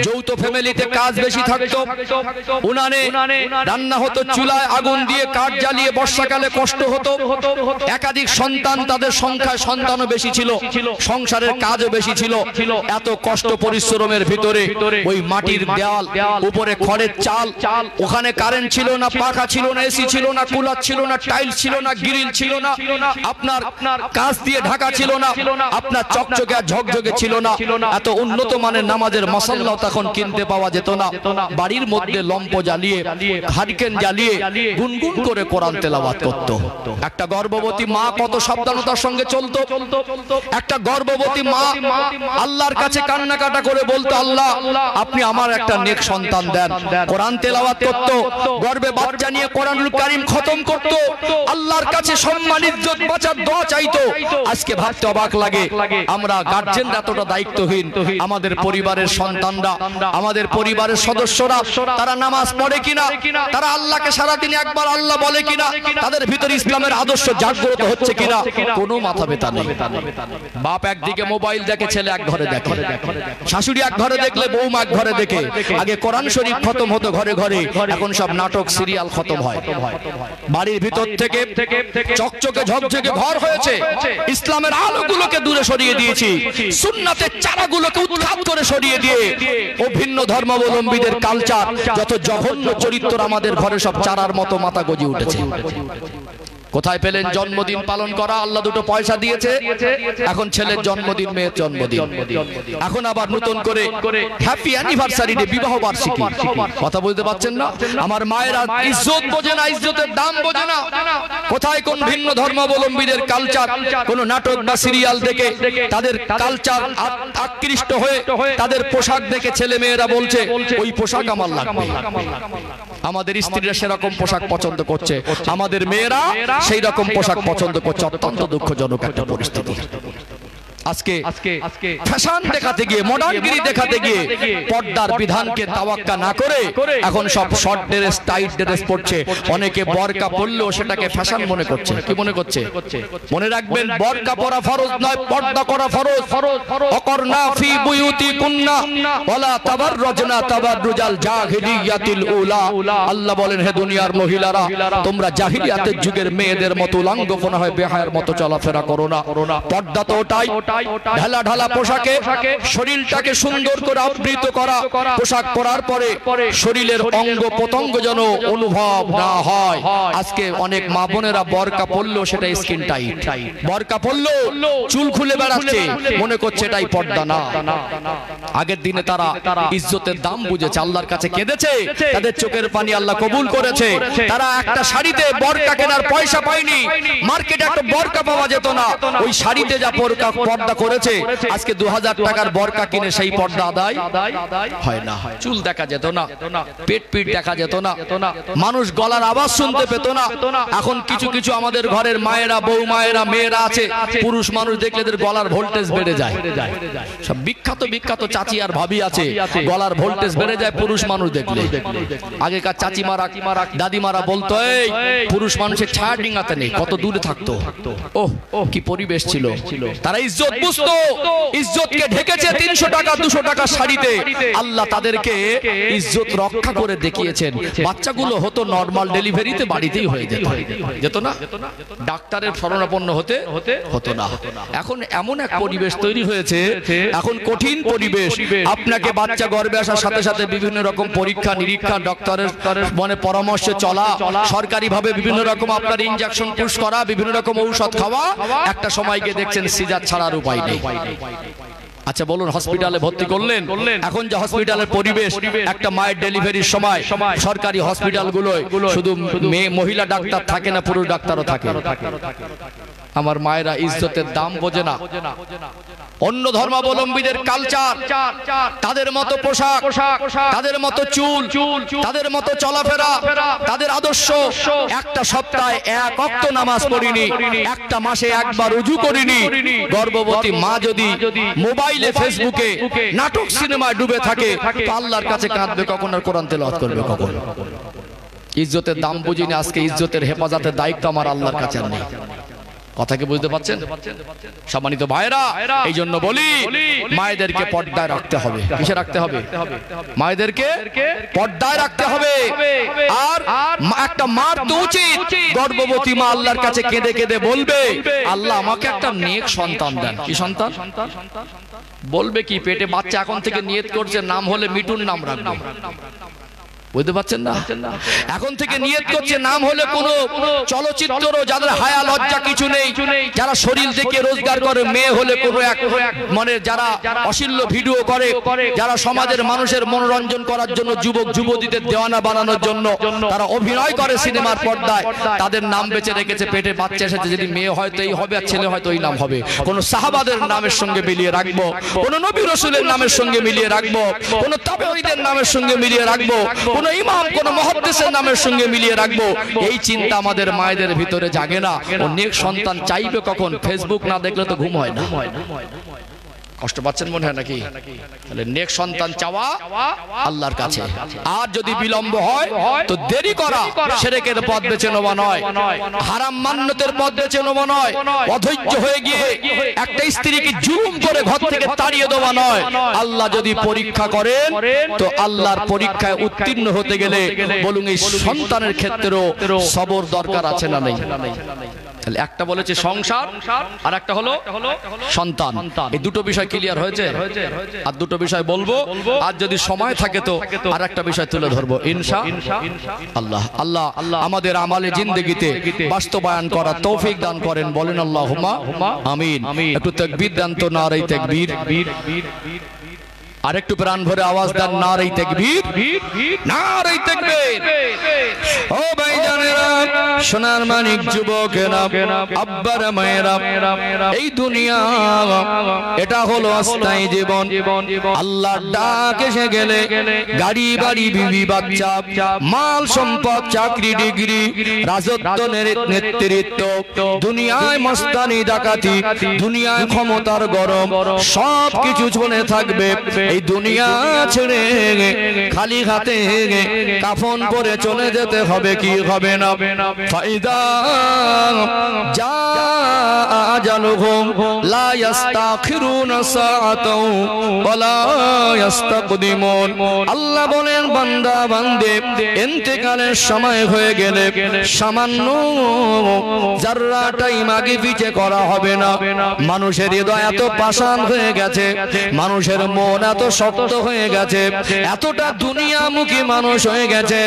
যৌথ ফ্যামিলিতে কাজ বেশি থাকতো। উনানে রান্না হতো, চুলায় আগুন দিয়ে কাঠ জ্বালিয়ে, বর্ষাকালে কষ্ট হতো। একাধিক সন্তান তাদের সংখ্যায় সন্তানও বেশি ছিল, সংসারের কাজও বেশি ছিল। এত কষ্ট পরিশ্রমের ভিতরে ওই মাটির দেওয়াল, উপরে খড়ের চাল, ওখানে কারেন্ট ছিল না, পাখা ছিল না, এসি ছিল না, কুলার ছিল না, টাইলস ছিল না, গ্রিল ছিল না, আপনার কাঁচ দিয়ে ঢাকা ছিল না, আপনার চকচকে আর ঝকঝকে ছিল না। এত উন্নত মানের নামাজের মাসাল্লাও তখন কিনতে পাওয়া যেত না। বাড়ির মধ্যে লম্প জ্বালিয়ে, হারিকেন জ্বালিয়ে গুনগুন করে কোরআন তেলাওয়াত করত। একটা গর্ভবতী মা কত সাবধানতার সঙ্গে চলতো। একটা গর্ভবতী মা আল্লাহর কাছে কান্নাকাটা করে বলতো, আল্লাহ আপনি আমার একটা নেক সন্তান দেন। কোরআন তেলাওয়াত করত, গর্ভে বাচ্চা নিয়ে কোরআনুল কারীম খতম করত, আল্লাহর কাছে সম্মান ইজ্জত বাঁচার দোয়া চাইতো। আজকে ভাবতে অবাক লাগে, আমরা গার্জেনরা এতটা দায়িত্বহীন। আমাদের পরিবারের সন্তানরা, আমাদের পরিবারের সদস্যরা, তারা নামাজ পড়ে কিনা, তারা আল্লাহকে সারাদিন একবার আল্লাহ বলে কিনা, তাদের ভিতরে ইসলামের আদর্শ জাগ্রত হচ্ছে কিনা, কোনো মাথা ব্যথা নেই। বাপ একদিকে মোবাইল দেখে, ছেলে এক ঘরে দেখে, শাশুড়ি এক ঘরে দেখলে বৌমা এক ঘরে দেখে। আগে কোরআন শরীফ খতম হতো ঘরে ঘরে, এখন সব নাটক সিরিয়াল খতম হয়। বাড়ির ভিতর থেকে চকচকে ঝকঝকে ঘর হয়েছে, ইসলামের আলোগুলোকে দূরে সরিয়ে দিয়েছি, সুন্নাতের চারাগুলোকে উৎখাত করে সরিয়ে দিয়ে ও ভিন্ন ধর্মাবলম্বীদের কালচার, যত জঘন্য চরিত্র আমাদের ঘরে সব চারার মতো মাথা গজি উঠেছে। কোথায় পেলেন জন্মদিন পালন করা? আল্লাহ দুটো পয়সা দিয়েছে, এখন ছেলের জন্মদিন, মেয়ের জন্মদিন, এখন আবার নতুন করে হ্যাপি অ্যানিভার্সারি ডে, বিবাহ বার্ষিকী। কথা বলতে পারছেন না? আমার মায়েরা ইজ্জত বোঝে না, ইজ্জতের দাম বোঝে না। কোথায় কোন ভিন্ন ধর্মাবলম্বীদের কালচার, কোন নাটক বা সিরিয়াল দেখে তাদের কালচার আকৃষ্ট হয়ে তাদের পোশাক দেখে ছেলে মেয়েরা বলছে ওই পোশাক আমার লাগবে। আমাদের স্ত্রীরা সেরকম পোশাক পছন্দ করছে, আমাদের মেয়েরা সেই রকম পোশাক পছন্দ করছে। অত্যন্ত দুঃখজনক একটা পরিস্থিতি। আজকে ফ্যাশন দেখাতে গিয়ে, মডার্নগিরি দেখাতে গিয়ে পর্দার বিধানকে তাওয়াক্কা না করে এখন সব শর্ট ড্রেস, টাইট ড্রেস পড়ছে। অনেকে বরকা পরলেও সেটাকে ফ্যাশন মনে করছে। কি মনে করছে? মনে রাখবেন, বরকা পরা ফরজ নয়, পর্দা করা ফরজ। অকরনা ফি বুয়ুতিকুন্না ওয়ালা তাবাররাজনা তাবাররুজাল জাহিলিয়াতিল উলা। আল্লাহ বলেন, হে দুনিয়ার মহিলারা, তোমরা জাহিলিয়াতের যুগের মেয়েদের মতো উলঙ্গফনা হয় বেহায়ার মতো চলাফেরা করো না। পর্দা তো ওটাই, ঢালা ঢালা পোশাকে শরীরটাকে সুন্দর করে আবৃত করা। পোশাক পরার পরে শরীরের অঙ্গ প্রত্যঙ্গ যেন অনুভব না হয়। আজকে অনেক মা বোনেরা বরকা পরলেও সেটা স্কিন টাইট, বরকা পরলেও চুল খুলে বেড়াচ্ছে, মনে করছে এটাই পর্দা না। আগের দিনে তারা ইজ্জতের দাম বুঝেছে, আল্লাহর কাছে কেঁদেছে, তাদের চোখের পানি আল্লাহ কবুল করেছে। তারা একটা শাড়িতে বরকা কেনার পয়সা পায়নি, মার্কেটে একটা বরকা পাওয়া যেত না, ওই শাড়িতে যা পর্দা করেছে, আজকে 2000 টাকার বরকা কিনে সেই পর্দা আদায় হয় না। চুল দেখা যেত না, পেট পিট দেখা যেত না, মানুষ গলার আওয়াজ শুনতে পেত না। এখন কিছু কিছু আমাদের ঘরের মায়েরা, বউ মায়েরা, মেয়েরা আছে, পুরুষ মানুষ দেখলে এদের গলার ভোল্টেজ বেড়ে যায়। সব বিখ্যাত বিখ্যাত চাচি আর ভাবি আছে, গলার ভোল্টেজ বেড়ে যায় পুরুষ মানুষ দেখলে। আগেকার চাচিমারা, দাদিমারা বলতো, এই পুরুষ মানুষের ছায়া ডিঙাতে নেই, কত দূরে থাকতো। ওহ কি পরিবেশ ছিল। তারা ইজ্জত বুঝতো, ইজ্জতকে ঢেকেছে 300 টাকা 200 টাকা শাড়িতে। আল্লাহ তাদেরকে ইজ্জত রক্ষা করে দেখিয়েছেন। বাচ্চাগুলো হতো নরমাল ডেলিভারিতে, বাড়িতেই হয়ে যেত না, ডাক্তারের শরণাপন্ন হতো না। এখন এমন এক পরিবেশ তৈরি হয়েছে, এখন কঠিন পরিবেশ। আপনাকে বাচ্চা গর্ভে আসার সাথে সাথে বিভিন্ন রকম পরীক্ষা নিরীক্ষা, ডক্টরের মানে পরামর্শে চলা, সরকারি ভাবে বিভিন্ন রকম আপনার ইনজেকশন পুশ করা, বিভিন্ন রকম ঔষধ খাওয়া। একটা সময় গিয়ে দেখছেন সিজার ছাড়ার উপায় নেই। আচ্ছা বলুন, হসপিটালে ভর্তি করলেন, এখন যে হসপিটালের পরিবেশ, একটা মায়ের ডেলিভারির সময় সরকারি হসপিটালগুলোয় শুধু মহিলা ডাক্তার থাকে না, পুরুষ ডাক্তারও থাকে। আমার মায়েরা ইজ্জতের দাম বোঝে না। অন্য ধর্মাবলম্বীদের কালচার, তাদের মতো পোশাক, তাদের মতো চুল, তাদের মতো চলাফেরা, তাদের আদর্শ। একটা সপ্তাহে এক ওয়াক্ত নামাজ পড়িনি, একটা মাসে একবার ওযু করিনি। গর্ভবতী মা যদি মোবাইলে, ফেসবুকে, নাটক সিনেমায় ডুবে থাকে, আল্লাহর কাছে কাঁদবে কখন আর কোরআন তেলাওয়াত করবে কখন? ইজ্জতের দাম বুঝিনি। আজকে ইজ্জতের হেফাজতের দায়িত্ব আমার আল্লাহর কাছে নেই। কথা কি বুঝতে পারছেন? সম্মানিত ভাইরা, এই জন্য বলি মায়েদেরকে পর্দায় রাখতে হবে। কিসে রাখতে হবে? মায়েদেরকে পর্দায় রাখতে হবে। আর একটা মার তো উচিত, গর্ভবতী মা আল্লাহর কাছে কেঁদে কেঁদে বলবে, আল্লাহ আমাকে একটা নেক সন্তান দেন। কি সন্তান বলবে? কি পেটে বাচ্চা এখন থেকে নিয়ত করছে, নাম হলে মিঠুন নাম রাখবে। বুঝতে পারছেন না? এখন থেকে নিয়ত করছে নাম হলে কোনো চলচ্চিত্র, যাদের হায়া লজ্জা কিছু নেই, যারা শরীর দেখে রোজগার করে, মেয়ে হলে কোনো এক মানে যারা অশ্লীল ভিডিও করে, যারা সমাজের মানুষের মনোরঞ্জন করার জন্য, যুবক যুবতীদের দেওয়ানা বানানোর জন্য তারা অভিনয় করে সিনেমার পর্দায়, তাদের নাম বেঁচে রেখেছে। পেটে বাচ্চা এসেছে, যদি মেয়ে হয়তো এই হবে আর ছেলে হয়তো এই নাম হবে। কোন সাহাবাদের নামের সঙ্গে মিলিয়ে রাখবো, কোন নবী রাসূলের নামের সঙ্গে মিলিয়ে রাখবো, কোন তাবেঈদের নামের সঙ্গে মিলিয়ে রাখবো, কোন ইমাম কোন মুহাদ্দিসের নামের সঙ্গে মিলিয়ে রাখবো। এই চিন্তা আমাদের মায়েদের ভিতরে জাগে না। ও নেক সন্তান চাইবে কখন? ফেসবুক না দেখলে তো ঘুম হয় না। কষ্ট পাচ্ছেন মনে হয় নাকি? তাহলে নেক সন্তান চাওয়া আল্লাহর কাছে। আর যদি বিলম্ব হয় তো দেরি করা শিরকের পথ বেছে নেওয়া নয়, হারাম মান্যতের পথ বেছে নেওয়া নয়, অধৈর্য হয়ে গিয়ে একটা স্ত্রীকে জুলুম করে ঘর থেকে তাড়িয়ে দেওয়া নয়। আল্লাহ যদি পরীক্ষা করেন তো আল্লাহর পরীক্ষায় উত্তীর্ণ হতে গেলে বলুন এই সন্তানের ক্ষেত্রেও সবর দরকার আছে না নেই? তাহলে একটা বলেছে সংসার, আর একটা হলো সন্তান। এই দুটো বিষয় ক্লিয়ার হয়েছে। আর দুটো বিষয় বলবো, আর যদি সময় থাকে তো আর একটা বিষয় তুলে ধরবো ইনশাআল্লাহ। আল্লাহ আমাদের আমালে জিন্দেগিতে বাস্তবায়ন করার তৌফিক দান করেন, বলেন আল্লাহুম্মা আমিন। একটু তাকবীর দেন তো, নারে তাকবীর। আর একটু প্রাণ ভরে আওয়াজ দেন, নারে তাকবীর, নারে তাকবীর। ও ভাইজানেরা, সোনার মানিক যুবকেরা, আব্বার মায়েরা, এই দুনিয়া এটা হলো অস্থায়ী জীবন। আল্লাহর ডাক এসে গেলে গাড়ি বাড়ি বিবি বাচ্চা, মাল সম্পদ, চাকরি ডিগ্রি, রাজত্ব নেতৃত্ব, দুনিয়ায় মস্তানি ডাকাতি, দুনিয়ায় ক্ষমতার গরম, সব কিছু চলে থাকবে। এই দুনিয়া ছেড়ে খালি হাতে কাফন পরে চলে যেতে হবে, কি হবে না? ফাইদা জা আজালুহুম লা ইস্তাখিরুনা সাআতাও ওয়া লা ইস্তাকদিমুন। আল্লাহ বলেন, বান্দা বান্দে ইন্তেকালের সময় হয়ে গেলে সামান্য যাররা টাইম আগে পিছে করা হবে না। মানুষের হৃদয় এত পাষাণ হয়ে গেছে, মানুষের মন এত শক্ত হয়ে গেছে, এতটা দুনিয়ামুখী মানুষ হয়ে গেছে,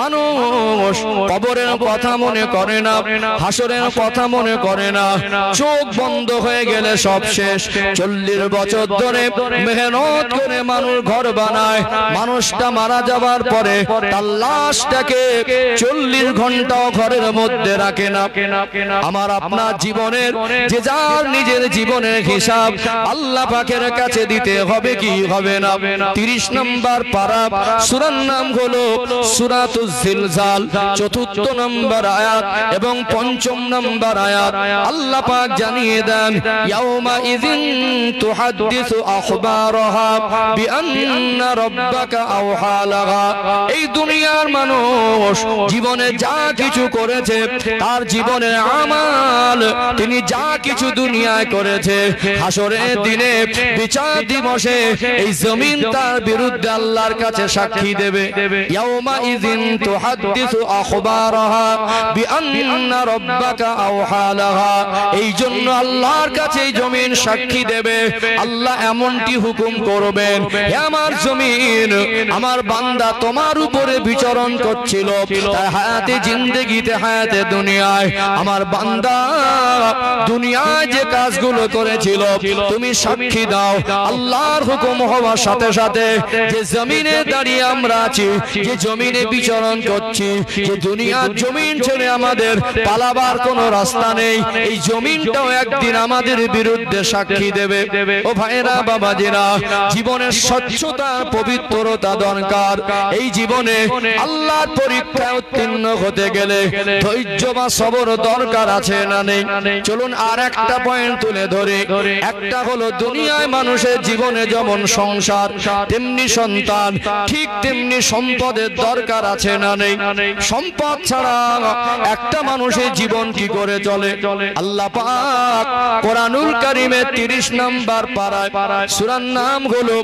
মানুষ কবরের কথা মনে করে না, হাসরের কথা মনে করে না। চোখ বন্ধ হয়ে গেলে সব শেষ। 40 বছর ধরে মেহনত করে মানুষ ঘর বানায়, মানুষটা মারা যাবার পরে তার লাশটাকে 40 ঘন্টাও ঘরের মধ্যে রাখে না। আমার আপনার জীবনের যে যার নিজের জীবনের হিসাব আল্লাহ পাকের কাছে দিতে হবে, কি হবে না? 30 নম্বর পারা, সূরার নাম হলো সূরাতুজ জিলজাল, 4 নম্বর আয়াত এবং 5 নম্বর আয়াত। আল্লাহ পাক জানিয়ে দেন, ইয়াউমা ইযিন তুহাদ্দিসু আখবারাহা বিআন্না রাব্বাকা আওহা লাহা। এই দুনিয়ার মানুষ জীবনে যা কিছু করেছে, তার জীবনের আমাল, তিনি যা কিছু দুনিয়ায় করেছে, হাসরের দিনে বিচার দিবসে এই জমিন তার বিরুদ্ধে আল্লাহর কাছে সাক্ষী দেবে। ইয়াউমা ইযিন তুহাদ্দিসু আখবারাহা বিআন্না রাব্বাকা আওহা লাহা। এই জন্য আল্লাহর কাছে এই জমিন সাক্ষী দেবে। আল্লাহ এমনটি হুকুম করবেন, হে আমার জমিন, আমার বান্দা তোমার উপরে বিচরণ করছিল, তার হায়াতে জিন্দেগিতে, হায়াতে দুনিয়ায় আমার বান্দা দুনিয়ায় যে কাজগুলো করেছিল তুমি সাক্ষী দাও। আল্লাহর হুকুম হওয়ার সাথে সাথে যে জমিনে দাঁড়িয়ে আমরা আছি, যে জমিনে বিচরণ করছি, যে দুনিয়ার জমিন ছেড়ে আমাদের পালাবার কোনো রাস্তা নেই, এই জমিনটাও একদিন আমাদের বিরুদ্ধে সাক্ষী দেবে। ও ভাইরা, বাবাজিরা, জীবনের স্বচ্ছতা, পবিত্রতা দরকার। এই জীবনে আল্লাহর পরীক্ষায় উত্তীর্ণ হতে গেলে ধৈর্য বা সবর দরকার আছে না নেই? চলুন আর একটা পয়েন্ট তুলে ধরে। একটা হলো দুনিয়ায় মানুষের জীবনে যেমন সংসার, তেমনি সন্তান, ঠিক তেমনি সম্পদের দরকার আছে না নেই? সম্পদ ছাড়া একটা মানুষের জীবন কি করে চলে? আল্লাহ পাক কোরআনুল কারীমের 30 নম্বর পারায় সূরার নাম হলো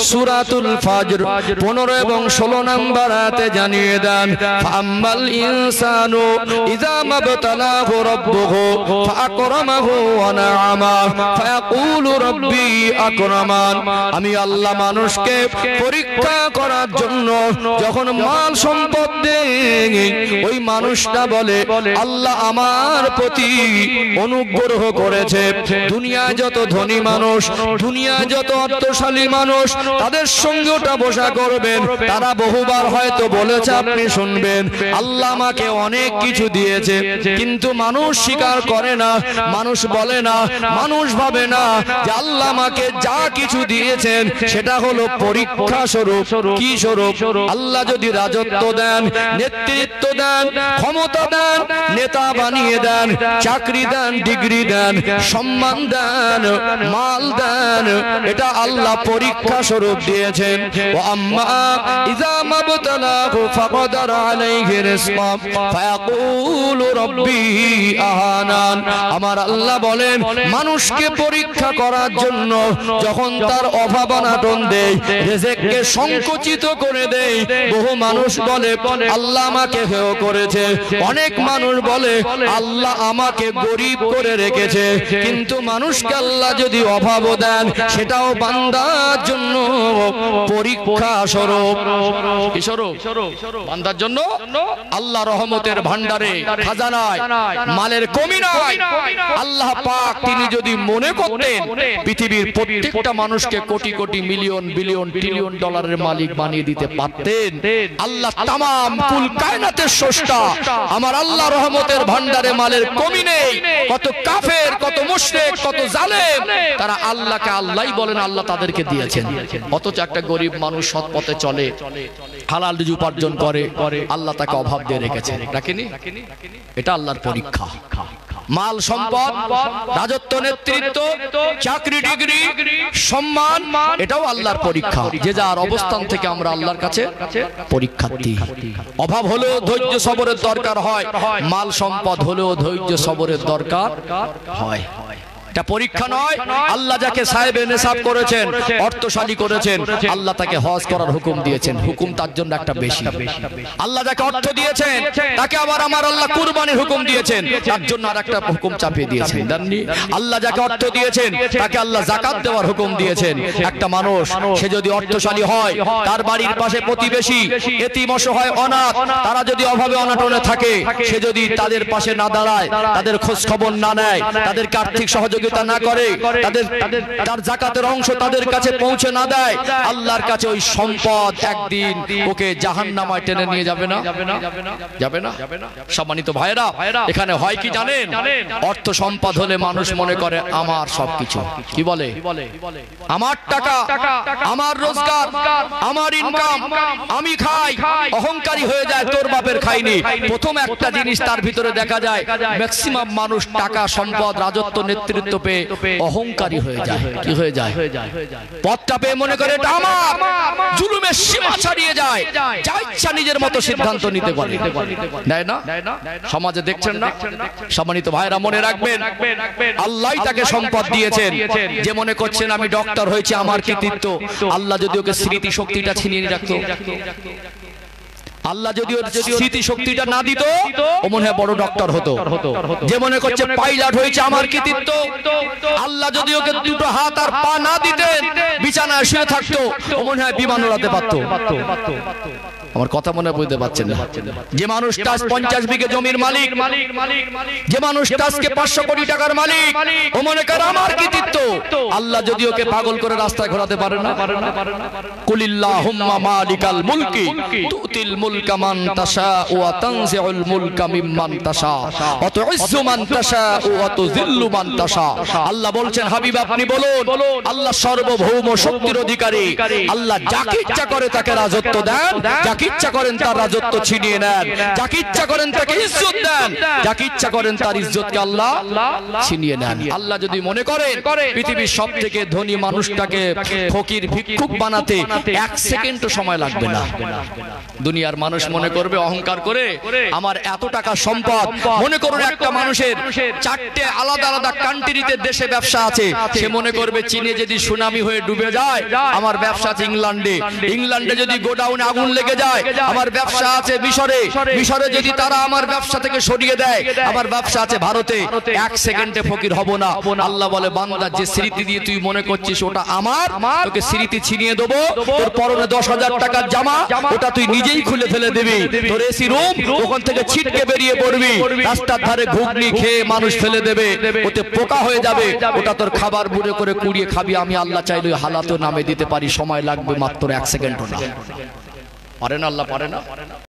সূরাতুল ফাজর 15 এবং 16 নম্বর আয়াতে জানিয়ে দেন, ফাআম্মাল ইনসানু ইযা মাবতালাহু রাব্বুহু ফাআকরামাহু ওয়া না'আমা ফায়াকুলু রাব্বি আকরামান। আমি আল্লাহ মানুষকে পরীক্ষা করার জন্য যখন মাল সম্পদ দেই, ওই মানুষটা বলে আল্লাহ আমার প্রতি অনুগ্রহ করেছে। দুনিয়ায় যত ধনী মানুষ, দুনিয়ায় যত অর্থশালী মানুষ, তাদের সঙ্গে ওটা বসা করবেন, তারা বহুবার হয়তো বলেছে, আপনি শুনবেন, আল্লাহ আমাকে অনেক কিছু দিয়েছে, কিন্তু মানুষ স্বীকার করে না, মানুষ বলে না, মানুষ ভাবে না যে আল্লাহ আমাকে যা কিছু দিয়েছেন সেটা হলো পরীক্ষা স্বরূপ। কি স্বরূপ? আল্লাহ যদি রাজত্ব দেন, নেতৃত্ব দেন, ক্ষমতা দেন, নেতা বানিয়ে দেন, চাকরি দেন, ডিগ্রি দেন, সম্মান দেন, মাল দেন, এটা আল্লাহ পরীক্ষা স্বরূপ দিয়েছেন। ওয়া আম্মা ইযা মাবতালাহু ফাকদারা আলাইহি রিজকা ফায়াকুলু রাব্বি আহানান। আমার আল্লাহ বলেন, মানুষকে পরীক্ষা করার জন্য যখন তার অভাব অনাটন দেয়, রিজিককে সংকুচিত করে দেয়, বহু মানুষ বলে আল্লাহ আমাকে হেয় করেছে। অনেক মানুষ বলে আল্লাহ আমাকে গরিব করে রেখেছে। কিন্তু মানুষকে আল্লাহ যদি অভাবও দেন, সেটাও বান্দার জন্য পরীক্ষা স্বরূপ। কি স্বরূপ? বান্দার জন্য আল্লাহ রহমতের ভান্ডারে, খাজানায় মালের কমি নাই। আল্লাহ পাক তিনি যদি মনে করতেন পৃথিবীর প্রত্যেকটা মানুষকে crore crore, million, billion, trillion ডলারের মালিক বানিয়ে দিতে পারতেন। আল্লাহ তামাম কুল কায়নাতের স্রষ্টা, আমার আল্লাহ রহমতের ভান্ডারে মালের কমি নেই। কত কাফের, কত মুশরিক, কত জালেম, তারা আল্লাহকে আল্লাহই বলেন, আল্লাহ তাদেরকে দিয়েছেন। অথচ একটা গরিব মানুষ সৎ পথে চলে, হালাল রুজি উপার্জন করে, আল্লাহ তাকে অভাব দিয়ে রেখেছেন, রাখেনি? এটা আল্লাহর পরীক্ষা। মাল সম্পদ, রাজত্ব, নেতৃত্ব, চাকরি, ডিগ্রি, সম্মান, এটাও আল্লাহর পরীক্ষা। যে যার অবস্থান থেকে আমরা আল্লাহর কাছে পরীক্ষার্থী। অভাব হলেও ধৈর্য সবরের দরকার হয়, মাল সম্পদ হলেও ধৈর্য সবরের দরকার হয়। এটা পরীক্ষা নয়। আল্লাহ যাকে সাহেবে নেশাব করেছেন, অর্থশালী করেছেন, আল্লাহ তাকে হজ করার হুকুম দিয়েছেন। হুকুম তার জন্য একটা বেশি। আল্লাহ যাকে অর্থ দিয়েছেন, তাকে আবার আমার আল্লাহ কুরবানির হুকুম দিয়েছেন, তার জন্য আর একটা হুকুম চাপিয়ে দিয়েছেন। জাননি? আল্লাহ যাকে অর্থ দিয়েছেন, তাকে আল্লাহ যাকাত দেওয়ার হুকুম দিয়েছেন। একটা মানুষ সে যদি অর্থশালী হয়, তার বাড়ির পাশে প্রতিবেশী এতিম, অসহায়, অনাথ, তারা যদি অভাবে অনাটনে থাকে, সে যদি তাদের পাশে না দাঁড়ায়, তাদের খোঁজ খবর না নেয়, তাদেরকে আর্থিক সহযোগিতা না করে, তার যাকাতের অংশ তাদের কাছে পৌঁছে না দেয়, আল্লাহর কাছে ওই সম্পদ একদিন ওকে জাহান্নামায় টেনে নিয়ে যাবে না? যাবে না? সম্মানিত ভাইরা, এখানে হয় কি জানেন? অর্থ সম্পদ হলে মানুষ মনে করে আমার সবকিছু। কি বলে? আমার টাকা, আমার রোজগার, আমার ইনকাম, আমি খাই, অহংকারী হয়ে যায়, তোর বাপের খাইনি। প্রথম একটা জিনিস তার ভিতরে দেখা যায়, ম্যাক্সিমাম মানুষ টাকা, সম্পদ, রাজত্ব, নেতৃত্ব পেয়ে অহংকারী হয়ে যায়। কি হয়ে যায়? পদটা পেয়ে মনে করে এটা আমার, জুলুমের সীমা ছাড়িয়ে যায়, যা ইচ্ছা নিজের মতো সিদ্ধান্ত নিতে পারে। নেয় না? সমাজে দেখছেন না? সম্মানিত ভাইরা, মনে রাখবেন, আল্লাহই তাকে সম্পদ দিয়েছেন। যে মনে করছেন আমি ডক্টর হয়েছি, আমার কৃতিত্ব, আল্লাহ যদি ওকে স্মৃতি শক্তিটা ছিনিয়ে রাখতো, আল্লাহ যদি ওর স্মৃতি শক্তিটা না দিত, ও মনে হয় বড় ডক্টর হতো। যে মনে করছে পাইলট হয়েছে, আমার কৃতিত্ব, আল্লাহ যদি ওকে দুটো হাত আর পা না দিতেন, বিছানায় শুয়ে থাকতো, ও মনে হয় বিমান উড়াতে পারতো। আমার কথা মনে বুঝতে পারছেন না? যে মানুষটা 50 বিঘে জমির মালিক, যে মানুষটা আজকে 500 কোটি টাকার মালিক, ও মনে করে আমার কৃতিত্ব, আল্লাহ যদি ওকে পাগল করে রাস্তায় ঘোরাতে পারে না? কুলিল্লাহুম্মা মালিকাল মুলকি তুতিল মুলকা মান তাশা ওয়া তানজিউল মুলকা মিম্মান তাশা ওয়া তুইজ্জু মান তাশা ওয়া তুযিল্লু মান তাশা। আল্লাহ বলছেন, হাবিব আপনি বলুন, আল্লাহ সার্বভৌম শক্তির অধিকারী, আল্লাহ যাকে ইচ্ছা করে তাকে রাজত্ব দেন, যাকে যাকে ইচ্ছা করেন তার রাজত্ব ছিনিয়ে নেন, যাকে ইচ্ছা করেন তাকে ইজ্জত দেন, যাকে ইচ্ছা করেন তার ইজ্জতকে আল্লাহ ছিনিয়ে নেন। আল্লাহ যদি মনে করেন পৃথিবীর সবথেকে ধনী মানুষটাকে ফকির ভিক্ষুক বানাতে 1 সেকেন্ডও সময় লাগবে না। দুনিয়ার মানুষ মনে করবে অহংকার করে আমার এত টাকা সম্পদ, মনে করুন একটা মানুষের 4টে আলাদা আলাদা কান্ট্রিতে দেশে ব্যবসা আছে, সে মনে করবে চীনে যদি সুনামি হয়ে ডুবে যায় আমার ব্যবসা আছে ইংল্যান্ডে, ইংল্যান্ডে যদি গোডাউনে আগুন লেগে যায় আমার ব্যবসা আছে মিশরে, মিশরে যদি তারা আমার ব্যবসা থেকে সরিয়ে দেয় আমার ব্যবসা আছে ভারতে। 1 সেকেন্ডে ফকির হব না। আল্লাহ বলে বান্দা যে স্মৃতি দিয়ে তুই মনে করছিস ওটা আমার, তোকে স্মৃতি ছিনিয়ে দেবো। তোর পরনে 10,000 টাকার জামা ওটা তুই নিজেই খুলে ফেলে দিবি, তোর এসি রুম ওখান থেকে ছিটকে বেরিয়ে পড়বি, রাস্তার ধারে ঘুগনি খেয়ে মানুষ ফেলে দেবে, ওতে পোকা হয়ে যাবে, ওটা তোর খাবার বুড়ে করে কুড়িয়ে খাবি। আমি আল্লাহ চাইলে হালাতও নামে দিতে পারি, সময় লাগবে মাত্র 1 সেকেন্ডও না। পারে না আল্লাহ, পারে না।